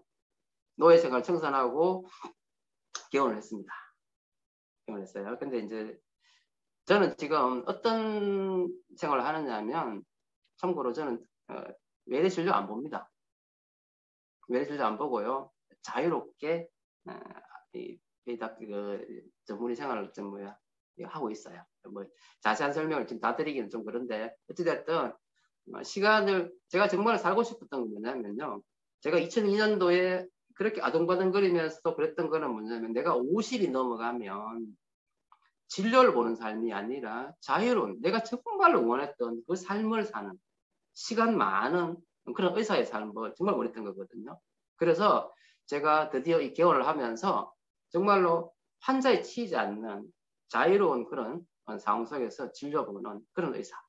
노예생활 청산하고 개원을 했습니다. 개원했어요. 근데 이제 저는 지금 어떤 생활을 하느냐면, 참고로 저는 외래 진료 안 봅니다. 외래 진료 안 보고요. 자유롭게 전문의 생활을 좀 하고 있어요. 뭐 자세한 설명을 지금 다 드리기는 좀 그런데, 어찌됐든 시간을 제가 정말 살고 싶었던 건 뭐냐면요. 제가 2002년도에 그렇게 아동바둥거리면서 그랬던 거는 뭐냐면, 내가 50이 넘어가면 진료를 보는 삶이 아니라 자유로운, 내가 정말로 원했던 그 삶을 사는, 시간 많은 그런 의사의 삶을 정말 원했던 거거든요. 그래서 제가 드디어 이 개원을 하면서 정말로 환자에 치이지 않는 자유로운 그런 상황 속에서 진료보는 그런 의사,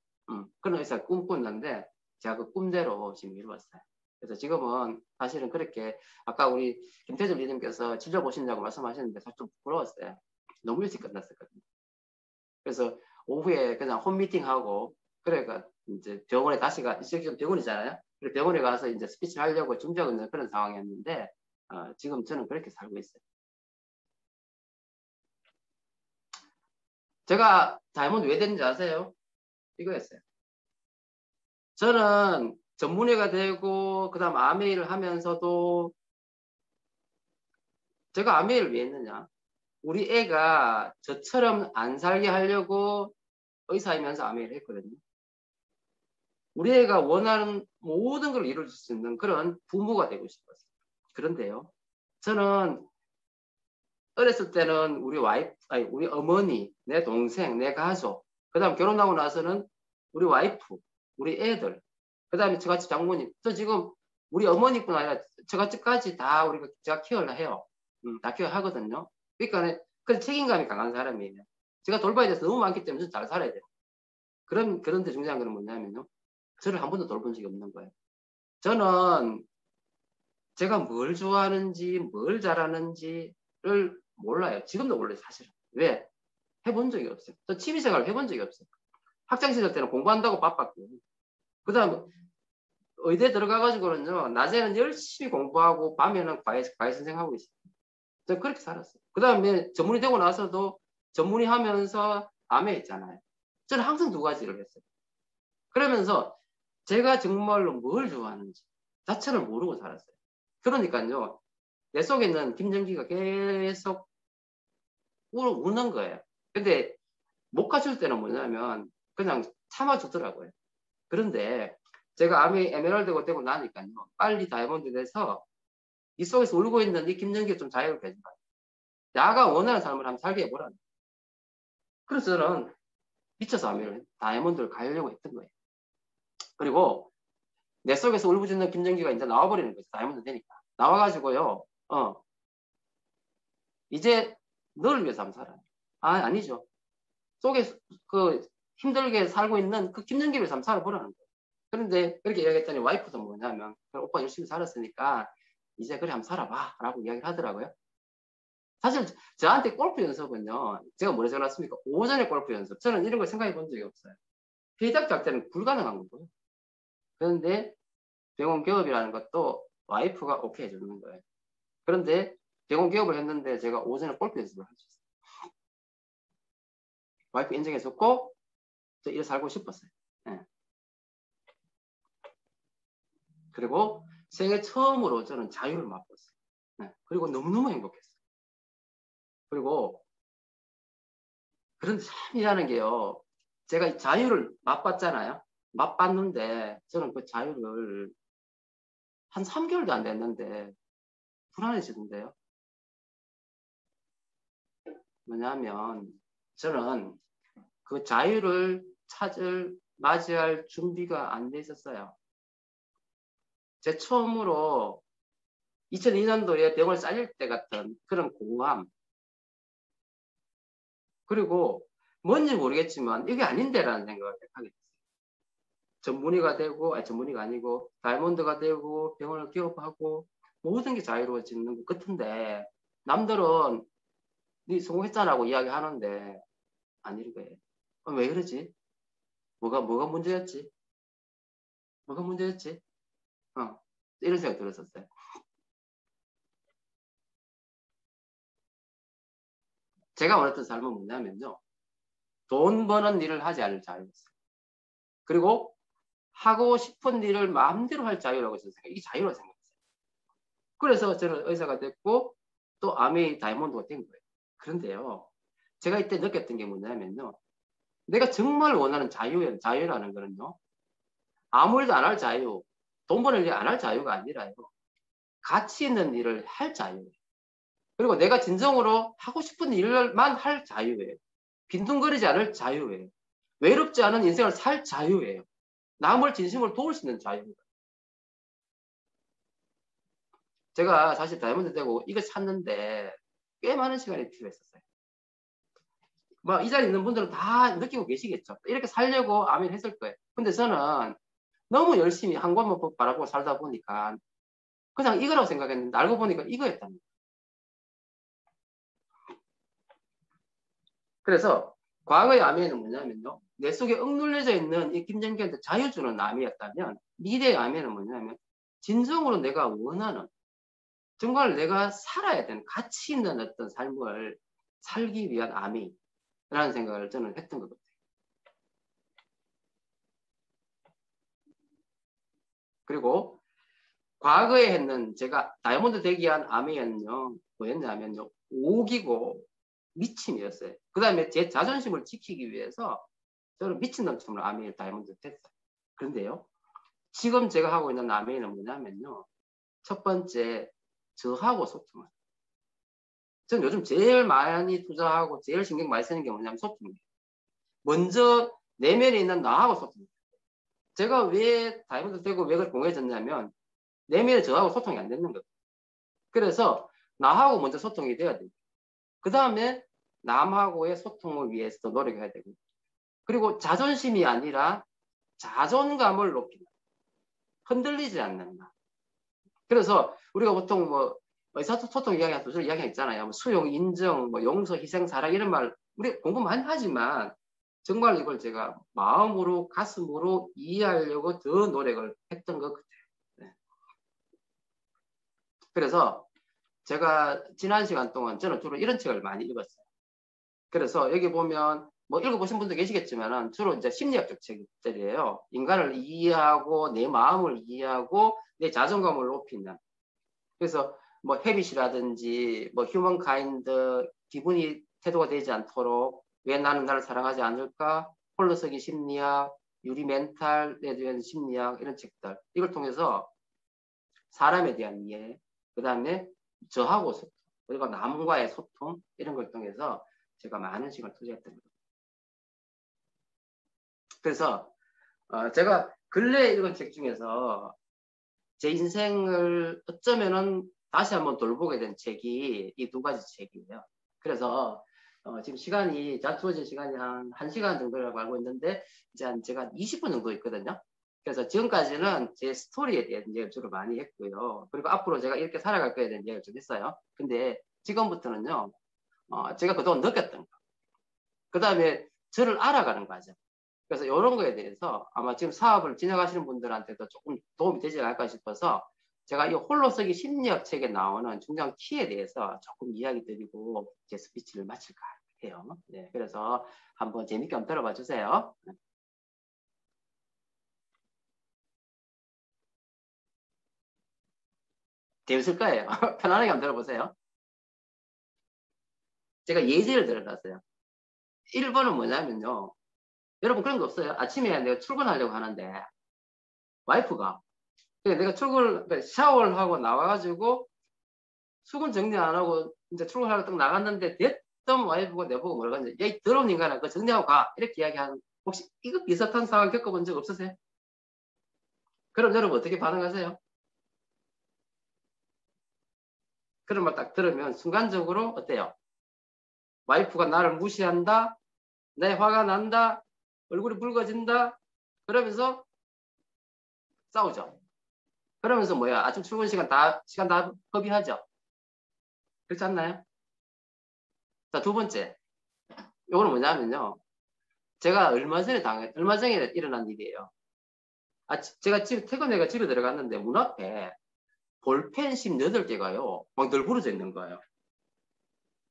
그런 의사를 꿈꾸는데, 제가 그 꿈대로 지금 이루었어요. 그래서 지금은 사실은 그렇게, 아까 우리 김태준 리님께서 진료 보신다고 말씀하셨는데 사실 좀 부러웠어요. 너무 일찍 끝났었거든요. 그래서 오후에 그냥 홈미팅하고, 그래가 이제 병원에 다시 지금 병원이잖아요. 그래서 병원에 가서 이제 스피치를 하려고 준비하고 그런 상황이었는데, 지금 저는 그렇게 살고 있어요. 제가 다이아몬드 왜 됐는지 아세요? 이거였어요. 저는 전문의가 되고 그 다음 아메이를 하면서도, 제가 아메이를 왜 했느냐, 우리 애가 저처럼 안 살게 하려고 의사이면서 아메이를 했거든요. 우리 애가 원하는 모든 걸 이룰 수 있는 그런 부모가 되고 싶었어요. 그런데요, 저는 어렸을 때는 우리 어머니, 내 동생, 내 가족, 그 다음 결혼하고 나서는 우리 와이프, 우리 애들, 그 다음에 저같이 장모님, 저 지금 우리 어머니뿐 아니라 저같이까지 다 제가 케어를 해요. 다 케어하거든요. 그러니까 그 책임감이 강한 사람이에요. 제가 돌봐야 돼서 너무 많기 때문에 잘 살아야 돼요. 그런데 중요한 건 뭐냐면요, 저를 한 번도 돌본 적이 없는 거예요. 저는 제가 뭘 좋아하는지, 뭘 잘하는지를 몰라요. 지금도 몰라요, 사실은. 왜? 해본 적이 없어요. 저 취미생활을 해본 적이 없어요. 학창시절 때는 공부한다고 바빴고, 그 다음 의대 들어가가지고는요, 낮에는 열심히 공부하고 밤에는 과외 선생하고 있어요. 저 그렇게 살았어요. 그 다음에 전문의 되고 나서도 전문의 하면서 암에 있잖아요. 저는 항상 두 가지를 했어요. 그러면서 제가 정말로 뭘 좋아하는지 자체를 모르고 살았어요. 그러니까요. 내 속에 있는 김정기가 계속 우는 거예요. 근데 못 가줄 때는 뭐냐면 그냥 참아주더라고요. 그런데 제가 암이 에메랄드가 되고 나니까요. 빨리 다이아몬드 돼서 이 속에서 울고 있는 이 김정기가 좀 자유롭게 해줘라. 나가 원하는 삶을 한번 살게 해보라. 그래서 저는 미쳐서 아미를 다이아몬드를 가려고 했던 거예요. 그리고 내 속에서 울부짖는 김정기가 이제 나와버리는 거죠. 다이아몬드 되니까. 나와가지고요. 이제 너를 위해서 한번 살아. 아니죠. 속에 그 힘들게 살고 있는 그 김정기를 위해서 한번 살아보라는 거예요. 그런데 그렇게 이야기했더니 와이프도 뭐냐면 오빠 열심히 살았으니까 이제 그래 한번 살아봐 라고 이야기를 하더라고요. 사실 저한테 골프 연습은요. 제가 뭐라 적어놨습니까? 오전에 골프 연습. 저는 이런 걸 생각해 본 적이 없어요. 피해자격 할 때는 불가능한 거고요. 그런데 병원 개업이라는 것도 와이프가 오케이 해주는 거예요. 그런데 병원 개업을 했는데 제가 오전에 골프 연습을 할 수 있어요. 와이프 인정해줬고 저 이래 살고 싶었어요. 네. 그리고 생애 처음으로 저는 자유를 맛봤어요. 네. 그리고 너무너무 행복했어요. 그리고 그런데 참 이라는 게요. 제가 자유를 맛봤잖아요. 맛봤는데 저는 그 자유를 한 3개월도 안 됐는데 불안해지던데요. 뭐냐면 저는 그 자유를 맞이할 준비가 안 돼 있었어요. 제 처음으로 2002년도에 병을 쌓일 때 같은 그런 공허함. 그리고 뭔지 모르겠지만 이게 아닌데라는 생각을 하게 됐어요. 전문의가 되고, 전문의가 아니고 다이아몬드가 되고 병원을 개업하고 모든 게 자유로워지는 것 같은데 남들은 네 성공했잖아고 이야기하는데 아닐 거예요. 왜 그러지? 뭐가 문제였지? 뭐가 문제였지? 이런 생각 들었었어요. 제가 원했던 삶은 뭐냐면요. 돈 버는 일을 하지 않을 자유였어요. 그리고 하고 싶은 일을 마음대로 할 자유라고 생각해요. 이게 자유라고 생각했어요. 그래서 저는 의사가 됐고 또 아메이 다이아몬드가 된 거예요. 그런데요. 제가 이때 느꼈던 게 뭐냐면요. 내가 정말 원하는 자유라는 거는요. 아무 일도 안 할 자유, 돈 버는 일 안 할 자유가 아니라요. 가치 있는 일을 할 자유예요. 그리고 내가 진정으로 하고 싶은 일만 할 자유예요. 빈둥거리지 않을 자유예요. 외롭지 않은 인생을 살 자유예요. 남을 진심으로 도울 수 있는 자유입니다. 제가 사실 다이아몬드 되고 이거 찾는데 꽤 많은 시간이 필요했었어요. 뭐 이 자리에 있는 분들은 다 느끼고 계시겠죠. 이렇게 살려고 아멘 했을 거예요. 근데 저는 너무 열심히 한 곳만 바라보고 살다 보니까 그냥 이거라고 생각했는데 알고 보니까 이거였답니다. 그래서 과거의 아멘은 뭐냐면요. 내 속에 억눌려져 있는 이 김정기한테 자유 주는 아멘이었다면 미래의 아멘은 뭐냐면 진정으로 내가 원하는 정말 내가 살아야 되는 가치 있는 어떤 삶을 살기 위한 아멘이라는 생각을 저는 했던 것 같아요. 그리고 과거에 했는 제가 다이아몬드 되기 위한 아멘은요. 뭐였냐면요. 오기고 미침이었어요. 그 다음에 제 자존심을 지키기 위해서 저는 미친놈처럼 아멘을 다이아몬드 됐어요. 그런데요. 지금 제가 하고 있는 아멘은 뭐냐면요. 첫 번째, 저하고 소통을. 저는 요즘 제일 많이 투자하고 제일 신경 많이 쓰는 게 뭐냐면 소통이에요. 먼저 내면에 있는 나하고 소통해요. 제가 왜 다이아몬드 되고 왜 공해졌냐면 내면에 저하고 소통이 안 되는 거예요. 그래서 나하고 먼저 소통이 돼야 돼요. 그 다음에 남하고의 소통을 위해서 노력해야 되고 그리고 자존심이 아니라 자존감을 높이는 흔들리지 않는다. 그래서 우리가 보통 뭐 의사소통 이야기 있잖아요. 뭐 수용, 인정, 뭐 용서, 희생, 사랑 이런 말 우리 공부 많이 하지만 정말 이걸 제가 마음으로 가슴으로 이해하려고 더 노력을 했던 것 같아요. 네. 그래서 제가 지난 시간 동안 저는 주로 이런 책을 많이 읽었어요. 그래서 여기 보면 뭐 읽어보신 분도 계시겠지만은 주로 이제 심리학적 책들이에요. 인간을 이해하고 내 마음을 이해하고 내 자존감을 높이는. 그래서 뭐 헤빗이라든지 뭐 휴먼 카인드, 기분이 태도가 되지 않도록 왜 나는 나를 사랑하지 않을까, 홀로서기 심리학, 유리 멘탈에 대한 심리학, 이런 책들, 이걸 통해서 사람에 대한 이해, 그 다음에 저하고 소통, 그리고 남과의 소통, 이런 걸 통해서 제가 많은 시간을 투자했던 거예요. 그래서 제가 근래에 읽은 책 중에서 제 인생을 어쩌면은 다시 한번 돌보게 된 책이 이 두 가지 책이에요. 그래서 지금 시간이 주어진 시간이 한 1시간 정도라고 알고 있는데 이제 제가 20분 정도 있거든요. 그래서 지금까지는 제 스토리에 대한 이야기를 주로 많이 했고요. 그리고 앞으로 제가 이렇게 살아갈 거에 대한 이야기를 좀 했어요. 근데 지금부터는요, 제가 그동안 느꼈던 거, 그 다음에 저를 알아가는 과정. 그래서 이런 거에 대해서 아마 지금 사업을 진행하시는 분들한테도 조금 도움이 되지 않을까 싶어서 제가 이 홀로서기 심리학 책에 나오는 중요한 키에 대해서 조금 이야기 드리고 제 스피치를 마칠까 해요. 네, 그래서 한번 재밌게 한번 들어봐 주세요. 재밌을 거예요. 편안하게 한번 들어보세요. 제가 예제를 들어놨어요. 1번은 뭐냐면요. 여러분 그런 거 없어요? 아침에 내가 출근하려고 하는데 와이프가 내가 샤워를 하고 나와가지고 수건 정리 안 하고 이제 출근하러 딱 나갔는데 됐던 와이프가 내보고 뭐라고 하는지, 야, 이 더러운 인간아, 그거 정리하고 가, 이렇게 이야기하는, 혹시 이거 비슷한 상황 겪어본 적 없으세요? 그럼 여러분 어떻게 반응하세요? 그런 말 딱 들으면 순간적으로 어때요? 와이프가 나를 무시한다, 내 화가 난다, 얼굴이 붉어진다, 그러면서 싸우죠. 그러면서 뭐야, 아침 출근 시간 다 허비하죠. 그렇지 않나요? 자, 두 번째, 요거는 뭐냐면요, 제가 얼마 전에 일어난 일이에요. 제가 퇴근해가 집에 들어갔는데 문 앞에 볼펜 18개가요, 막 널브러져 있는 거예요.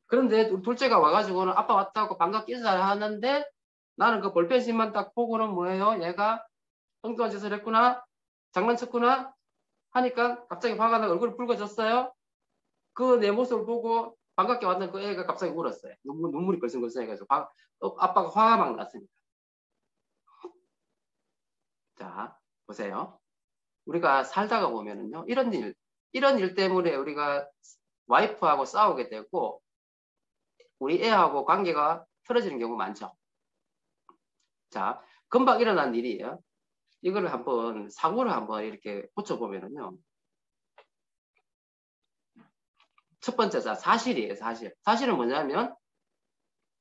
그런데 우리 둘째가 와가지고는 아빠 왔다고 반갑게 인사를 하는데 나는 그 볼펜심만 딱 보고는 뭐예요? 얘가 엉뚱한 짓을 했구나? 장난쳤구나? 하니까 갑자기 화가 나고 얼굴이 붉어졌어요. 그 내 모습을 보고 반갑게 왔던 그 애가 갑자기 울었어요. 눈물이 걸성걸성 해가지고 아빠가 화가 막 났습니다. 자, 보세요. 우리가 살다가 보면은요, 이런 일 때문에 우리가 와이프하고 싸우게 되고, 우리 애하고 관계가 틀어지는 경우 많죠. 자, 금방 일어난 일이에요. 이거를 한번, 사고를 한번 이렇게 붙여보면은요, 첫 번째, 사실이에요, 사실. 사실은 뭐냐면,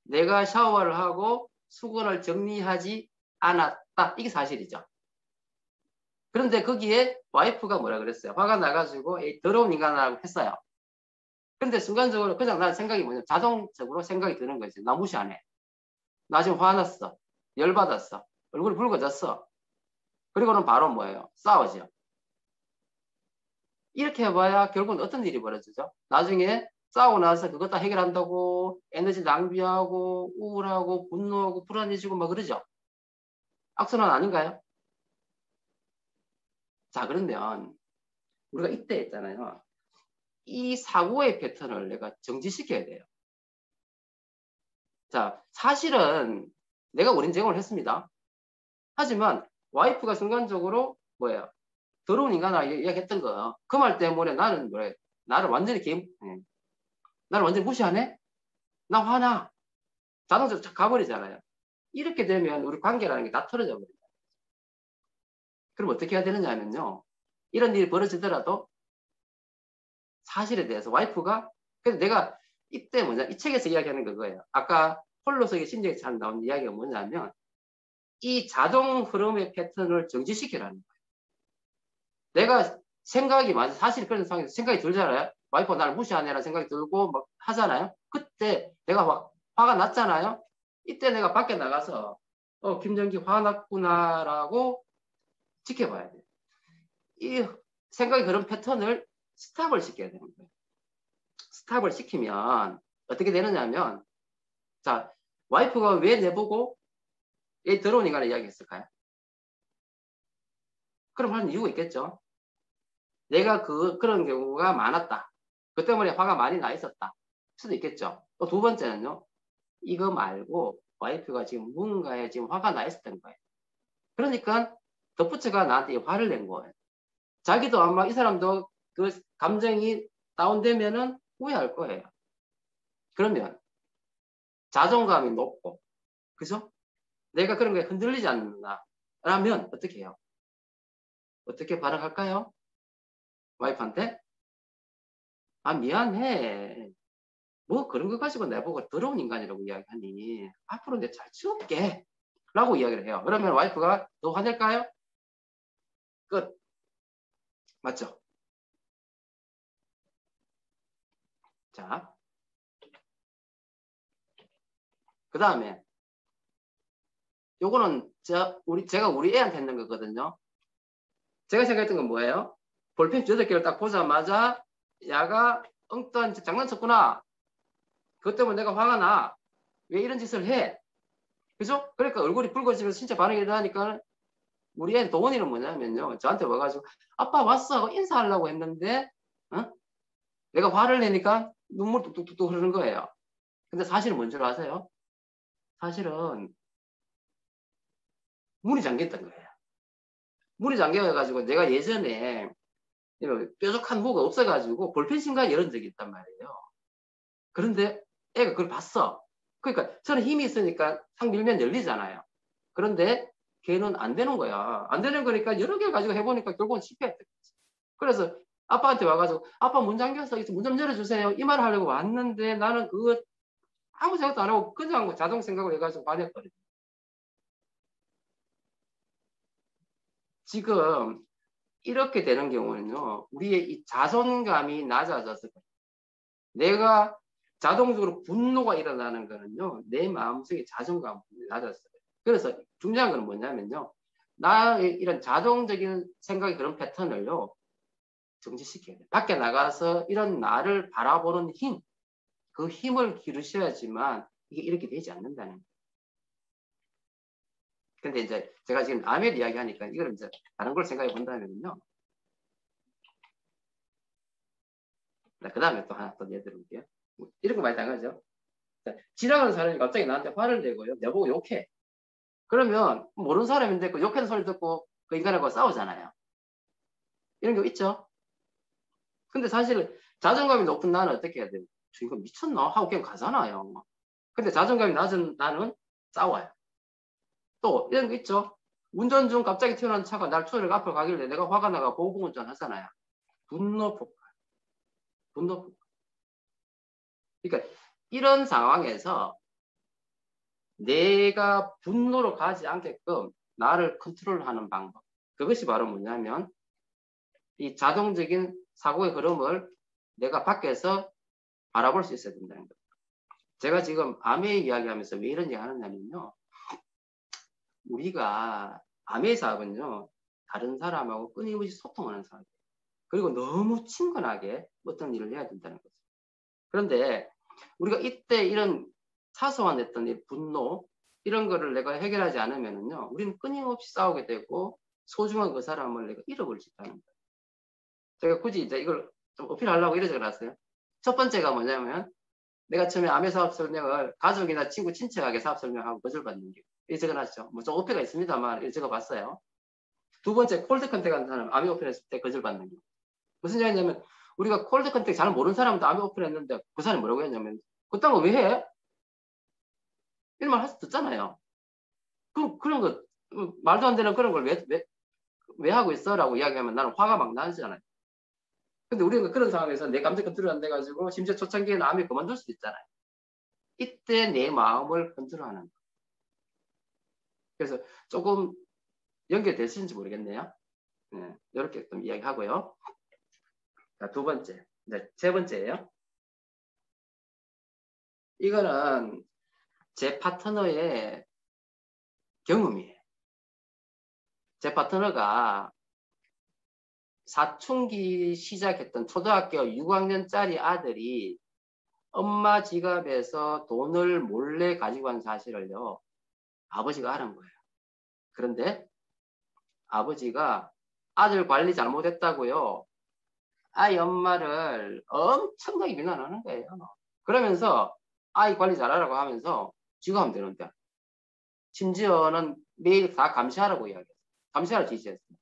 내가 샤워를 하고 수건을 정리하지 않았다. 이게 사실이죠. 그런데 거기에 와이프가 뭐라 그랬어요? 화가 나가지고 더러운 인간이라고 했어요. 근데 순간적으로 그냥 난 생각이 뭐냐, 자동적으로 생각이 드는 거지. 나 무시하네. 나 지금 화났어. 열받았어. 얼굴이 붉어졌어. 그리고는 바로 뭐예요? 싸우죠. 이렇게 해봐야 결국은 어떤 일이 벌어지죠? 나중에 싸우고 나서 그것 다 해결한다고 에너지 낭비하고 우울하고 분노하고 불안해지고 막 그러죠. 악순환 아닌가요? 자, 그러면 우리가 이때 있잖아요. 이 사고의 패턴을 내가 정지시켜야 돼요. 자, 사실은 내가 원인 제공을 했습니다. 하지만 와이프가 순간적으로 뭐예요? 더러운 인간아 이야기했던 거. 그 말 때문에 나는 뭐래? 나를 완전히 나를 완전히 무시하네? 나 화나. 자동적으로 가버리잖아요. 이렇게 되면 우리 관계라는 게 다 틀어져 버려요. 그럼 어떻게 해야 되느냐면요. 이런 일이 벌어지더라도 사실에 대해서 와이프가, 그래서 내가 이때 뭐냐, 이 책에서 이야기하는 그거예요. 아까 홀로서기 심리학에 잘 나온 이야기가 뭐냐면 이 자동 흐름의 패턴을 정지시키라는 거예요. 내가 생각이 많이, 사실 그런 상황에서 생각이 들잖아요. 와이프가 나를 무시하네라는 생각이 들고 막 하잖아요. 그때 내가 화가 났잖아요. 이때 내가 밖에 나가서 김정기 화났구나라고 지켜봐야 돼요. 이 생각이 그런 패턴을 스탑을 시켜야 되는 거예요. 스탑을 시키면 어떻게 되느냐면, 자, 와이프가 왜 내보고 얘 더러운 인간을 이야기했을까요? 그럼 하는 이유가 있겠죠. 내가 그런 경우가 많았다. 그 때문에 화가 많이 나 있었다. 수도 있겠죠. 또 두 번째는요. 이거 말고 와이프가 지금 뭔가에 지금 화가 나 있었던 거예요. 그러니까 덧붙여가 나한테 화를 낸 거예요. 자기도 아마 이 사람도 그 감정이 다운되면은 후회할 거예요. 그러면 자존감이 높고, 그죠? 내가 그런 거에 흔들리지 않는다. 라면 어떻게 해요? 어떻게 반응할까요? 와이프한테? 아, 미안해. 뭐 그런 거 가지고 내보고 더러운 인간이라고 이야기하니 앞으로 내 잘 치울게. 라고 이야기를 해요. 그러면 와이프가 더 화낼까요? 끝. 맞죠? 자, 그 다음에 요거는 제가 우리 애한테 했는 거거든요. 제가 생각했던 건 뭐예요? 볼펜 8개를 딱 보자마자 야가 엉뚱한 장난쳤구나. 그것 때문에 내가 화가 나. 왜 이런 짓을 해? 그죠? 그러니까 얼굴이 붉어지면서 진짜 반응이 일어나니까 우리 애 도원이는 뭐냐면요. 저한테 와가지고 아빠 왔어 하고 인사하려고 했는데 어? 내가 화를 내니까 눈물 뚝뚝뚝 흐르는 거예요. 근데 사실은 뭔지 아세요? 사실은 문이 잠겼던 거예요. 문이 잠겨가지고 내가 예전에 뾰족한 무가 없어가지고 볼펜신가 이런 적이 있단 말이에요. 그런데 애가 그걸 봤어. 그러니까 저는 힘이 있으니까 상 밀면 열리잖아요. 그런데 걔는 안 되는 거야. 안 되는 거니까 여러 개 가지고 해보니까 결국은 실패했던 거지. 그래서 아빠한테 와가지고 아빠 문 잠겼어. 문 좀 열어주세요. 이 말을 하려고 왔는데 나는 그거 아무 생각도 안 하고 그냥 자동 생각을 해가지고 반했거든요. 지금 이렇게 되는 경우는요. 우리의 이 자존감이 낮아져서 내가 자동적으로 분노가 일어나는 거는요. 내 마음속에 자존감이 낮았어요. 그래서 중요한 건 뭐냐면요. 나의 이런 자동적인 생각의 그런 패턴을요. 정지시켜야 돼요. 밖에 나가서 이런 나를 바라보는 힘, 그 힘을 기르셔야지만 이게 이렇게 되지 않는다는 거예요. 근데 이제 제가 지금 아멜 이야기 하니까 이걸 이제 다른 걸 생각해 본다면요. 그 다음에 또 하나 더 예를 들어볼게요. 이런 거 많이 당하죠. 지나가는 사람이 갑자기 나한테 화를 내고요. 내보고 욕해. 그러면 모르는 사람인데 그 욕하는 소리 듣고 그 인간하고 싸우잖아요. 이런 거 있죠. 근데 사실 자존감이 높은 나는 어떻게 해야 돼요? 이거 미쳤나? 하고 그냥 가잖아요. 근데 자존감이 낮은 나는 싸워요. 또 이런 거 있죠. 운전 중 갑자기 튀어나온 차가 날 추월해 앞으로 가길래 내가 화가 나가 보호공운전 하잖아요. 분노 폭발. 분노 폭발. 그러니까 이런 상황에서 내가 분노로 가지 않게끔 나를 컨트롤하는 방법. 그것이 바로 뭐냐면 이 자동적인 사고의 흐름을 내가 밖에서 바라볼 수 있어야 된다는 거예요. 제가 지금 암의 이야기하면서 왜 이런 얘기 하느냐면요. 우리가 암의 사업은요. 다른 사람하고 끊임없이 소통하는 사업이에요. 그리고 너무 친근하게 어떤 일을 해야 된다는 거죠. 그런데 우리가 이때 이런 사소한 어떤 분노 이런 거를 내가 해결하지 않으면요. 우리는 끊임없이 싸우게 되고 소중한 그 사람을 내가 잃어버릴 수 있다는 거예요. 제가 굳이 이제 이걸 좀 어필하려고 이래 적어놨어요. 첫 번째가 뭐냐면 내가 처음에 암의 사업 설명을 가족이나 친구, 친척에게 사업 설명하고 거절받는 게 이래 적어놨죠. 뭐 좀 어폐가 있습니다만 이래 적어봤어요. 두 번째 콜드 컨택 하는 사람 암이 오픈했을 때 거절받는 게 무슨 얘기냐면 우리가 콜드 컨택 잘 모르는 사람도 암이 오픈했는데 그 사람이 뭐라고 했냐면 그딴 거 왜 해? 이런 말 듣잖아요. 그런 거 말도 안 되는 그런 걸 왜 하고 있어? 라고 이야기하면 나는 화가 막 나잖아요. 근데 우리가 그런 상황에서 내 감정 컨트롤 안 돼가지고 심지어 초창기에는 암이 그만둘 수도 있잖아요. 이때 내 마음을 컨트롤하는 거. 그래서 조금 연결되시는지 모르겠네요. 네, 이렇게 좀 이야기하고요. 자, 두 번째. 네, 세 번째예요. 이거는 제 파트너의 경험이에요. 제 파트너가 사춘기 시작했던 초등학교 6학년짜리 아들이 엄마 지갑에서 돈을 몰래 가지고 간 사실을요, 아버지가 알은 거예요. 그런데 아버지가 아들 관리 잘못했다고요, 아이 엄마를 엄청나게 비난하는 거예요. 그러면서 아이 관리 잘하라고 하면서 지가 하면 되는데, 심지어는 매일 다 감시하라고 이야기했어요. 감시하라 지시했어요.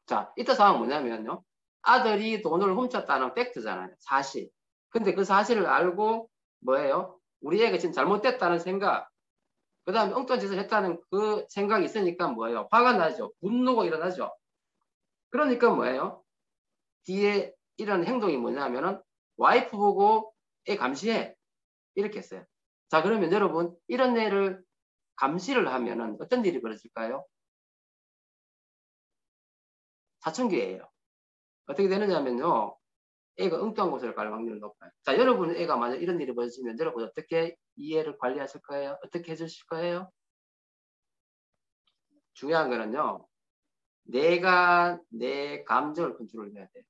자, 이때 상황은 뭐냐면요, 아들이 돈을 훔쳤다는 팩트잖아요. 사실. 근데 그 사실을 알고 뭐예요? 우리 애가 지금 잘못됐다는 생각, 그 다음에 엉뚱한 짓을 했다는 그 생각이 있으니까 뭐예요? 화가 나죠. 분노가 일어나죠. 그러니까 뭐예요? 뒤에 이런 행동이 뭐냐면은 와이프 보고 애 감시해. 이렇게 했어요. 자, 그러면 여러분, 이런 애를 감시를 하면은 어떤 일이 벌어질까요? 사춘기예요. 어떻게 되느냐면요, 애가 엉뚱한 곳을 갈 확률이 높아요. 자, 여러분 애가 만약 이런 일이 벌어지면 여러분 어떻게 이 애를 관리하실 거예요? 어떻게 해주실 거예요? 중요한 거는요, 내가 내 감정을 컨트롤해야 돼요.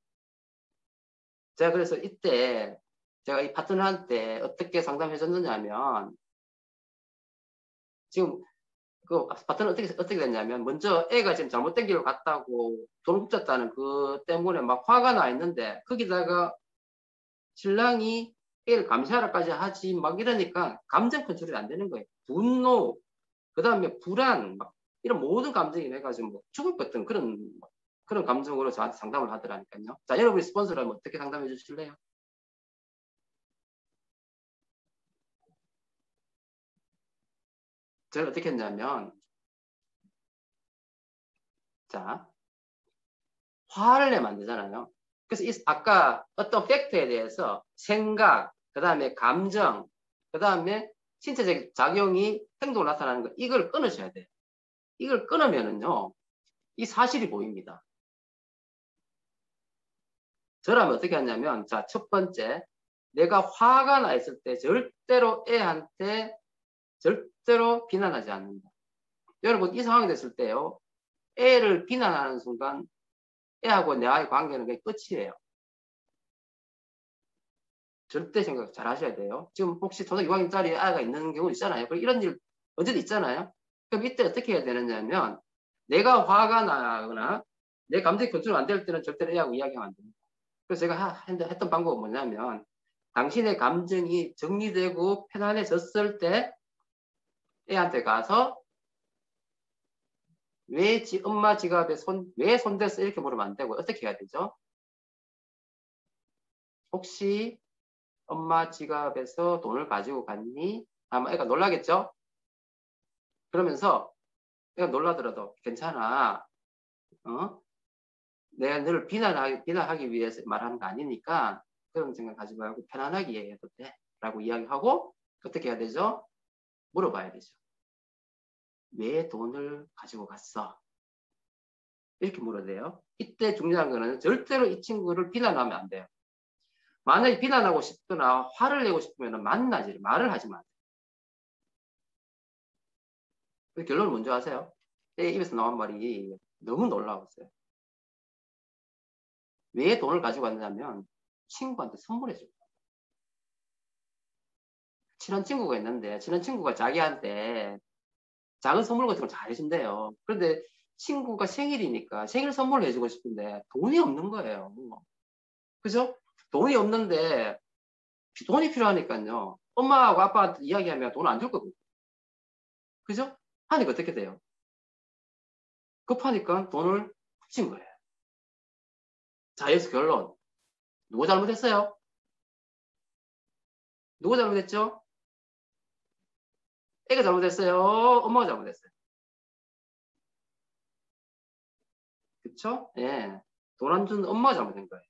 제가 그래서 이때 제가 이 파트너한테 어떻게 상담해 줬느냐면, 지금 그 파트너 어떻게 됐냐면, 먼저 애가 지금 잘못된 길을 갔다고 돈 훔쳤다는 그 때문에 막 화가 나 있는데, 거기다가 신랑이 애를 감시하라까지 하지 막 이러니까 감정 컨트롤이 안 되는 거예요. 분노, 그 다음에 불안, 막 이런 모든 감정이 해가지고 뭐 죽을 것 같은 그런 감정으로 저한테 상담을 하더라니까요. 자, 여러분이 스폰서라면 어떻게 상담해 주실래요? 제가 어떻게 했냐면, 자, 화를 내면 안 되잖아요. 그래서 아까 어떤 팩트에 대해서 생각, 그 다음에 감정, 그 다음에 신체적 작용이 행동으로 나타나는 거, 이걸 끊으셔야 돼요. 이걸 끊으면은요, 이 사실이 보입니다. 저라면 어떻게 하냐면, 자, 첫 번째, 내가 화가 나 있을 때 절대로 애한테 절대로 비난하지 않는다. 여러분, 이 상황이 됐을 때요, 애를 비난하는 순간 애하고 내와의 관계는 그게 끝이에요. 절대 생각 잘 하셔야 돼요. 지금 혹시 초등 6학년짜리 아이가 있는 경우 있잖아요. 이런 일 언제도 있잖아요. 그럼 이때 어떻게 해야 되느냐면, 내가 화가 나거나 내 감정이 컨트롤 안 될 때는 절대로 애하고 이야기하면 안 됩니다. 그래서 제가 했던 방법은 뭐냐면, 당신의 감정이 정리되고 편안해졌을 때 애한테 가서 왜 엄마 지갑에 왜 손댔어? 이렇게 물으면 안 되고 어떻게 해야 되죠? 혹시 엄마 지갑에서 돈을 가지고 갔니? 아마 애가 놀라겠죠? 그러면서 애가 놀라더라도 괜찮아. 어? 내가 너를 비난하기 위해서 말하는 거 아니니까 그런 생각 가지 말고 편안하게 얘기해도 돼. 라고 이야기하고 어떻게 해야 되죠? 물어봐야 되죠. 왜 돈을 가지고 갔어? 이렇게 물어야 돼요. 이때 중요한 거는 절대로 이 친구를 비난하면 안 돼요. 만약에 비난하고 싶거나 화를 내고 싶으면 만나지 말을 하지 마세요. 결론은 뭔지 아세요? 내 입에서 나온 말이 너무 놀라웠어요. 왜 돈을 가지고 왔냐면 친구한테 선물해 줄 거예요. 친한 친구가 있는데 친한 친구가 자기한테 작은 선물 같은 걸 잘 해준대요. 그런데 친구가 생일이니까 생일 선물을 해주고 싶은데 돈이 없는 거예요. 그죠? 돈이 없는데 돈이 필요하니까요. 엄마하고 아빠한테 이야기하면 돈 안 줄 거거든요. 그죠? 하니까 어떻게 돼요? 급하니까 돈을 훔친 거예요. 자, 여기서 결론. 누가 잘못했어요? 누가 잘못했죠? 애가 잘못했어요? 엄마가 잘못했어요? 그쵸? 예. 돈 안 준 엄마가 잘못된 거예요.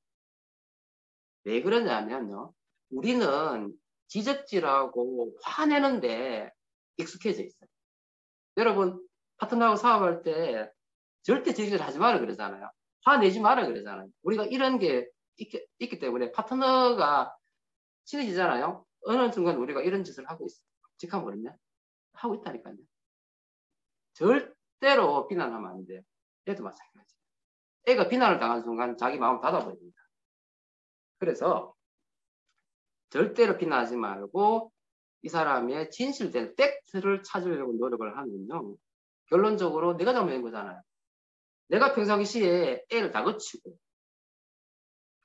왜 그러냐면요. 우리는 지적질하고 화내는데 익숙해져 있어요. 여러분, 파트너하고 사업할 때 절대 지적질 하지 마라 그러잖아요. 화내지 마라 그러잖아요. 우리가 이런 게 있기 때문에 파트너가 친해지잖아요. 어느 순간 우리가 이런 짓을 하고 있어요. 직함거든요. 하고 있다니까요. 절대로 비난하면 안 돼요. 애도 마찬가지. 애가 비난을 당한 순간 자기 마음 닫아버립니다. 그래서 절대로 비난하지 말고 이 사람의 진실된 팩트를 찾으려고 노력을 하면요. 결론적으로 내가 잘못된 거잖아요. 내가 평상시에 애를 다그치고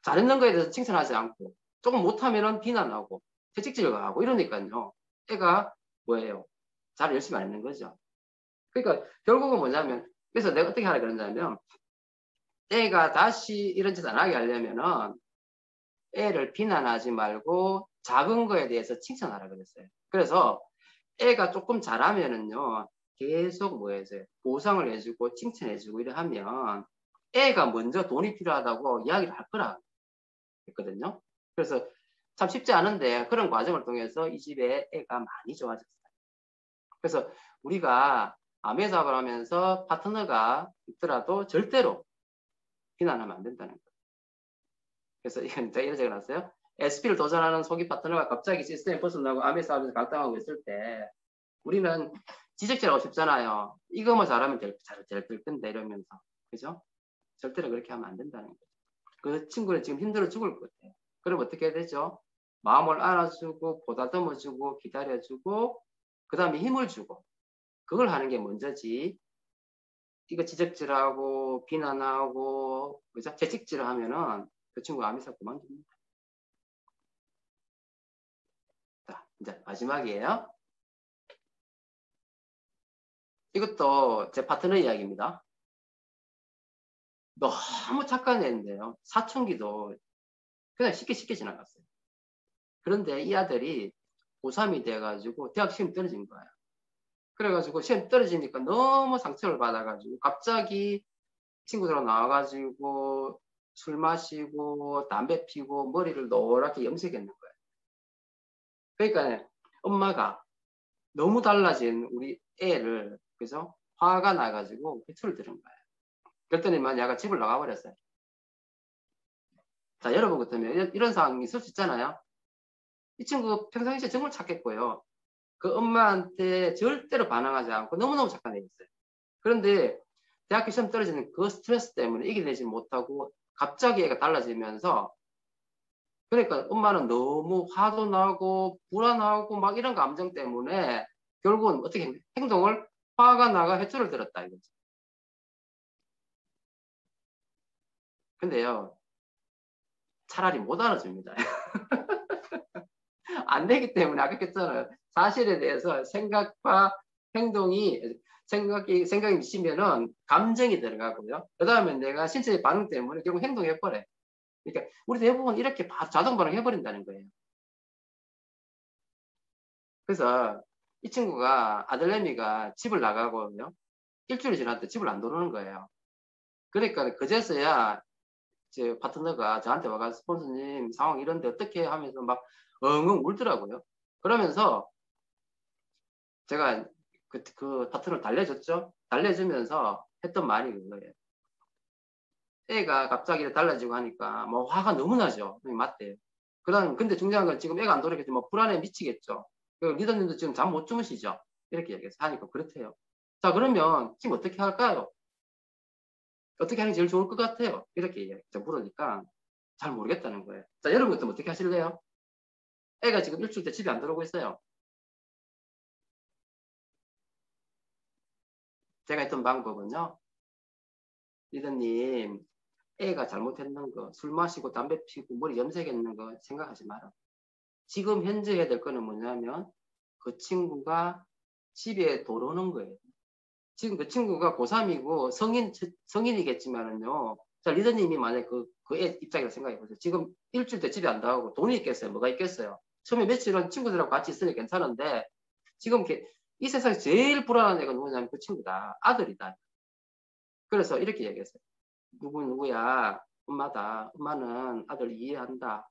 잘했는 거에 대해서 칭찬하지 않고 조금 못하면 비난하고 채찍질을 하고 이러니까요. 애가 뭐예요? 잘 열심히 안 했는 거죠. 그러니까 결국은 뭐냐면 그래서 내가 어떻게 하라 그러냐면 애가 다시 이런 짓 안 하게 하려면은 애를 비난하지 말고 작은 거에 대해서 칭찬하라 그랬어요. 그래서 애가 조금 잘하면은요. 계속 뭐 해서 보상을 해주고 칭찬해주고 이래 하면 애가 먼저 돈이 필요하다고 이야기를 할 거라 했거든요. 그래서 참 쉽지 않은데 그런 과정을 통해서 이 집에 애가 많이 좋아졌어요. 그래서 우리가 아메 사업을 하면서 파트너가 있더라도 절대로 비난하면 안 된다는 거예요. 그래서 이건 제가 이런 생각을 했어요. SP를 도전하는 소기 파트너가 갑자기 시스템에 벗어나고 아메 사업에서 갈등하고 있을 때 우리는 지적질하고 싶잖아요. 이거만 잘하면 될 건데 이러면서. 그죠? 절대로 그렇게 하면 안 된다는 거죠. 그 친구는 지금 힘들어 죽을 것 같아요. 그럼 어떻게 해야 되죠? 마음을 안아주고 보다듬어주고 기다려주고 그 다음에 힘을 주고 그걸 하는 게 먼저지. 이거 지적질하고 비난하고 그죠? 채찍질하면은 그 친구가 아미사 그만둡니다. 자, 이제 마지막이에요. 이것도 제 파트너 이야기입니다. 너무 착한 애인데요. 사춘기도 그냥 쉽게 지나갔어요. 그런데 이 아들이 고3이 돼가지고 대학 시험 떨어진 거예요. 그래가지고 시험 떨어지니까 너무 상처를 받아가지고 갑자기 친구들하고 나와가지고 술 마시고 담배 피고 머리를 노랗게 염색했는 거예요. 그러니까 엄마가 너무 달라진 우리 애를 그래서 화가 나가지고 회초를 들은 거예요. 그랬더니만 얘가 집을 나가버렸어요. 자, 여러분 같으면 이런 상황이 있을 수 있잖아요. 이 친구 평상시에 정말 착했고요. 그 엄마한테 절대로 반항하지 않고 너무너무 착한 애였어요. 그런데 대학교 시험 떨어지는 그 스트레스 때문에 이겨내지 못하고 갑자기 애가 달라지면서 그러니까 엄마는 너무 화도 나고 불안하고 막 이런 감정 때문에 결국은 어떻게 행동을 화가 나가 회초를 들었다 이거죠. 근데요 차라리 못 알아줍니다. 안 되기 때문에 아까 했잖아요. 사실에 대해서 생각과 행동이 생각이 미치면은 감정이 들어가고요. 그 다음에 내가 신체의 반응 때문에 결국 행동해버려. 그러니까 우리 대부분 이렇게 자동 반응해버린다는 거예요. 그래서 이 친구가 아들내미가 집을 나가고요. 일주일이 지났는데 집을 안 들어오는 거예요. 그러니까 그제서야 제 파트너가 저한테 와가지고 스폰서님 상황 이런데 어떻게 하면서 막 엉엉 울더라고요. 그러면서 제가 그 파트너를 달래줬죠. 달래주면서 했던 말이 그거예요. 애가 갑자기 달라지고 하니까 뭐 화가 너무 나죠. 맞대요. 그다음 근데 중요한 건 지금 애가 안 돌아오겠지 뭐 불안해 미치겠죠. 리더님도 지금 잠 못 주무시죠. 이렇게 얘기해서 하니까 그렇대요. 자 그러면 지금 어떻게 할까요? 어떻게 하는 게 제일 좋을 것 같아요? 이렇게 물으니까 잘 모르겠다는 거예요. 자 여러분 같으면 어떻게 하실래요? 애가 지금 일주일 때 집에 안 들어오고 있어요. 제가 했던 방법은요. 리더님 애가 잘못했는 거, 술 마시고 담배 피고 머리 염색했는 거 생각하지 마라. 지금 현재 해야 될 거는 뭐냐면 그 친구가 집에 들어오는 거예요. 지금 그 친구가 고3이고 성인이겠지만은요. 자, 리더님이 만약 그 애 입장에서 생각해 보세요. 지금 일주일 때 집에 안 나오고 돈이 있겠어요? 뭐가 있겠어요? 처음에 며칠은 친구들하고 같이 있으니 괜찮은데 지금 이 세상에 제일 불안한 애가 누구냐면 그 친구다. 아들이다. 그래서 이렇게 얘기했어요. 누구야? 엄마다. 엄마는 아들 이해한다.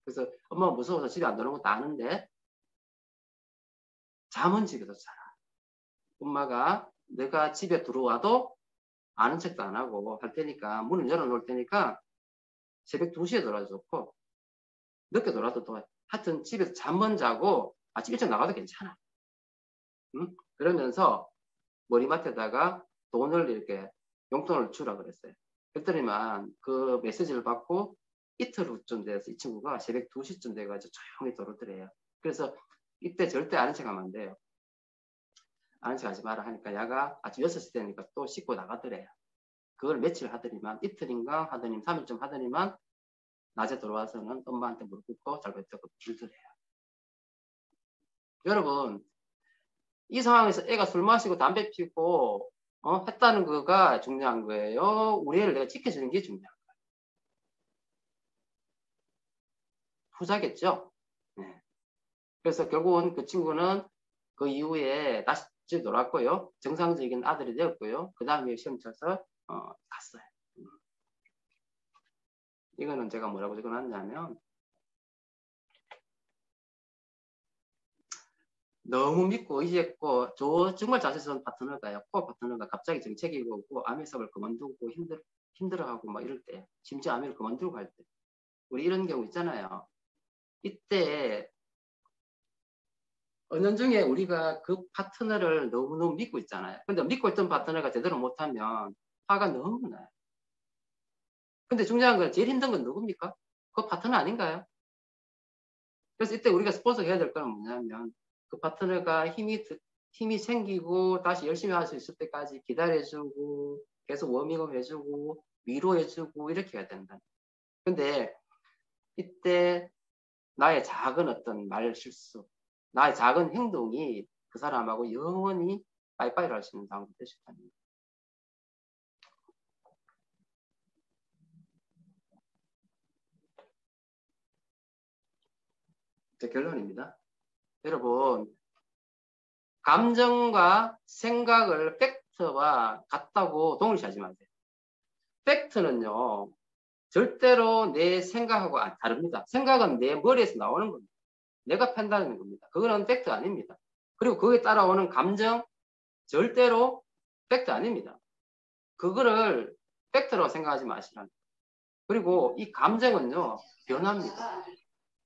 그래서 엄마가 무서워서 집에 안 들어오는 것도 아는데 잠은 집에서 자라. 엄마가 내가 집에 들어와도 아는 척도 안 하고 할 테니까 문을 열어놓을 테니까 새벽 2시에 들어와도 좋고 늦게 들어와도 또 하여튼 집에서 잠만 자고 아침 일찍 나가도 괜찮아. 응? 그러면서 머리맡에다가 돈을 이렇게 용돈을 주라 그랬어요. 그랬더니만 그 메시지를 받고 이틀 후쯤 돼서 이 친구가 새벽 2시쯤 돼가지고 조용히 돌아오더래요. 그래서 이때 절대 아는 척 하면 안 돼요. 아는 척 하지 마라 하니까 야가 아침 6시 되니까 또 씻고 나가더래요. 그걸 며칠 하더니만 이틀인가 하더니 3일쯤 하더니만 낮에 돌아와서는 엄마한테 무릎 꿇고 잘못했다고 빌더래요. 여러분 이 상황에서 애가 술 마시고 담배 피우고 했다는 거가 중요한 거예요. 우리 애를 내가 지켜주는 게 중요한 거예요. 후자겠죠. 네. 그래서 결국은 그 친구는 그 이후에 다시 놀았고요. 정상적인 아들이 되었고요. 그 다음에 시험 쳐서 갔어요. 이거는 제가 뭐라고 적어놨냐면 너무 믿고 의지했고 정말 자세스러운 파트너가요. 코어 파트너가 갑자기 정책이 오고 아메 수업을 그만두고 힘들어하고 막 이럴 때 심지어 아메를 그만두고 할 때 우리 이런 경우 있잖아요. 이때 은연중에 우리가 그 파트너를 너무너무 믿고 있잖아요. 근데 믿고 있던 파트너가 제대로 못하면 화가 너무 나요. 근데 중요한 건 제일 힘든 건 누굽니까? 그 파트너 아닌가요? 그래서 이때 우리가 스폰서 해야 될 건 뭐냐면 그 파트너가 힘이 생기고 다시 열심히 할 수 있을 때까지 기다려주고 계속 워밍업 해주고 위로해주고 이렇게 해야 된다. 근데 이때 나의 작은 어떤 말 실수, 나의 작은 행동이 그 사람하고 영원히 빠이빠이를 할 수 있는 상황이 될 수 있다는 거예요. 제 결론입니다. 여러분 감정과 생각을 팩트와 같다고 동일시하지 마세요. 팩트는요. 절대로 내 생각하고 다릅니다. 생각은 내 머리에서 나오는 겁니다. 내가 판단하는 겁니다. 그거는 팩트 아닙니다. 그리고 거기에 따라오는 감정 절대로 팩트 아닙니다. 그거를 팩트로 생각하지 마시라는 거예요. 그리고 이 감정은요. 변합니다.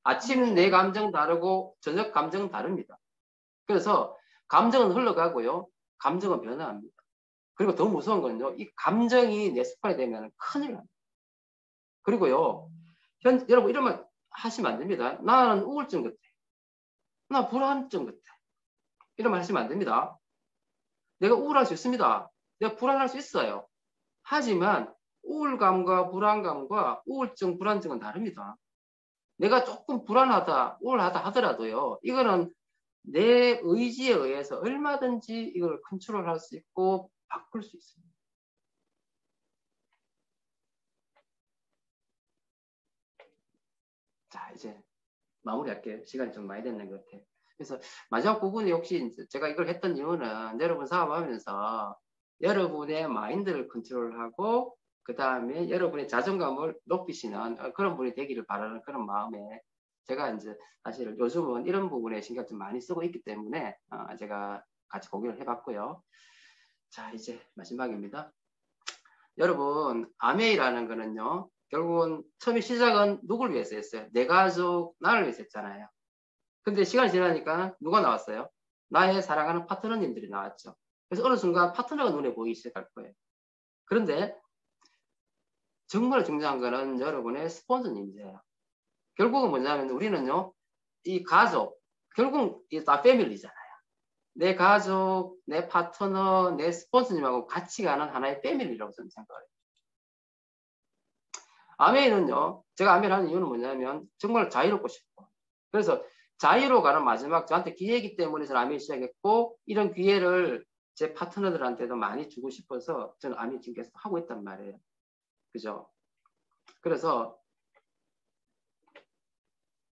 아침 내 감정 다르고 저녁 감정은 다릅니다. 그래서 감정은 흘러가고요. 감정은 변화합니다. 그리고 더 무서운 건요. 이 감정이 내 습관이 되면 큰일 납니다. 그리고요. 여러분 이런 말 하시면 안 됩니다. 나는 우울증 같아. 나 불안증 같아. 이런 말 하시면 안 됩니다. 내가 우울할 수 있습니다. 내가 불안할 수 있어요. 하지만 우울감과 불안감과 우울증, 불안증은 다릅니다. 내가 조금 불안하다, 우울하다 하더라도요. 이거는 내 의지에 의해서 얼마든지 이걸 컨트롤할 수 있고 바꿀 수 있습니다. 자, 이제 마무리할게요. 시간이 좀 많이 됐는 것 같아요. 그래서 마지막 부분에 혹시 제가 이걸 했던 이유는 여러분 사업하면서 여러분의 마인드를 컨트롤하고 그 다음에 여러분의 자존감을 높이시는 그런 분이 되기를 바라는 그런 마음에 제가 이제 사실 요즘은 이런 부분에 신경 좀 많이 쓰고 있기 때문에 제가 같이 공유를 해봤고요. 자, 이제 마지막입니다. 여러분, 아메이라는 거는요. 결국은 처음에 시작은 누굴 위해서 했어요? 내 가족, 나를 위해서 했잖아요. 근데 시간이 지나니까 누가 나왔어요? 나의 사랑하는 파트너님들이 나왔죠. 그래서 어느 순간 파트너가 눈에 보이기 시작할 거예요. 그런데 정말 중요한 거는 여러분의 스폰서님이세요. 결국은 뭐냐면 우리는요, 이 가족, 결국 이 다 패밀리잖아요. 내 가족, 내 파트너, 내 스폰서님하고 같이 가는 하나의 패밀리라고 저는 생각을 해요. 아메이는요, 제가 아메이를 하는 이유는 뭐냐면 정말 자유롭고 싶고. 그래서 자유로 가는 마지막 저한테 기회이기 때문에 저는 아메이 시작했고 이런 기회를 제 파트너들한테도 많이 주고 싶어서 저는 아메이 지금 계속 하고 있단 말이에요. 그죠? 그래서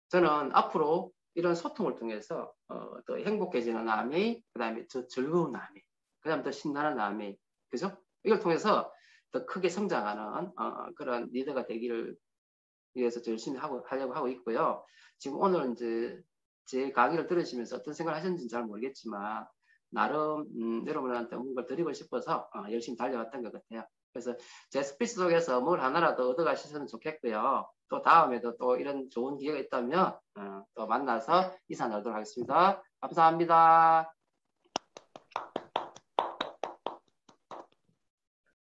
저는 앞으로 이런 소통을 통해서 더 행복해지는 아메이, 그 다음에 더 즐거운 아메이, 그 다음에 더 신나는 아메이, 그죠? 이걸 통해서 더 크게 성장하는 그런 리더가 되기를 위해서 열심히 하려고 하고 있고요. 지금 오늘 이제 제 강의를 들으시면서 어떤 생각을 하셨는지 잘 모르겠지만 나름 여러분한테 뭔가 드리고 싶어서 열심히 달려왔던 것 같아요. 그래서 제 스피치 속에서 뭘 하나라도 얻어가셨으면 좋겠고요. 또 다음에도 또 이런 좋은 기회가 있다면 또 만나서 인사 나누도록 하겠습니다. 감사합니다.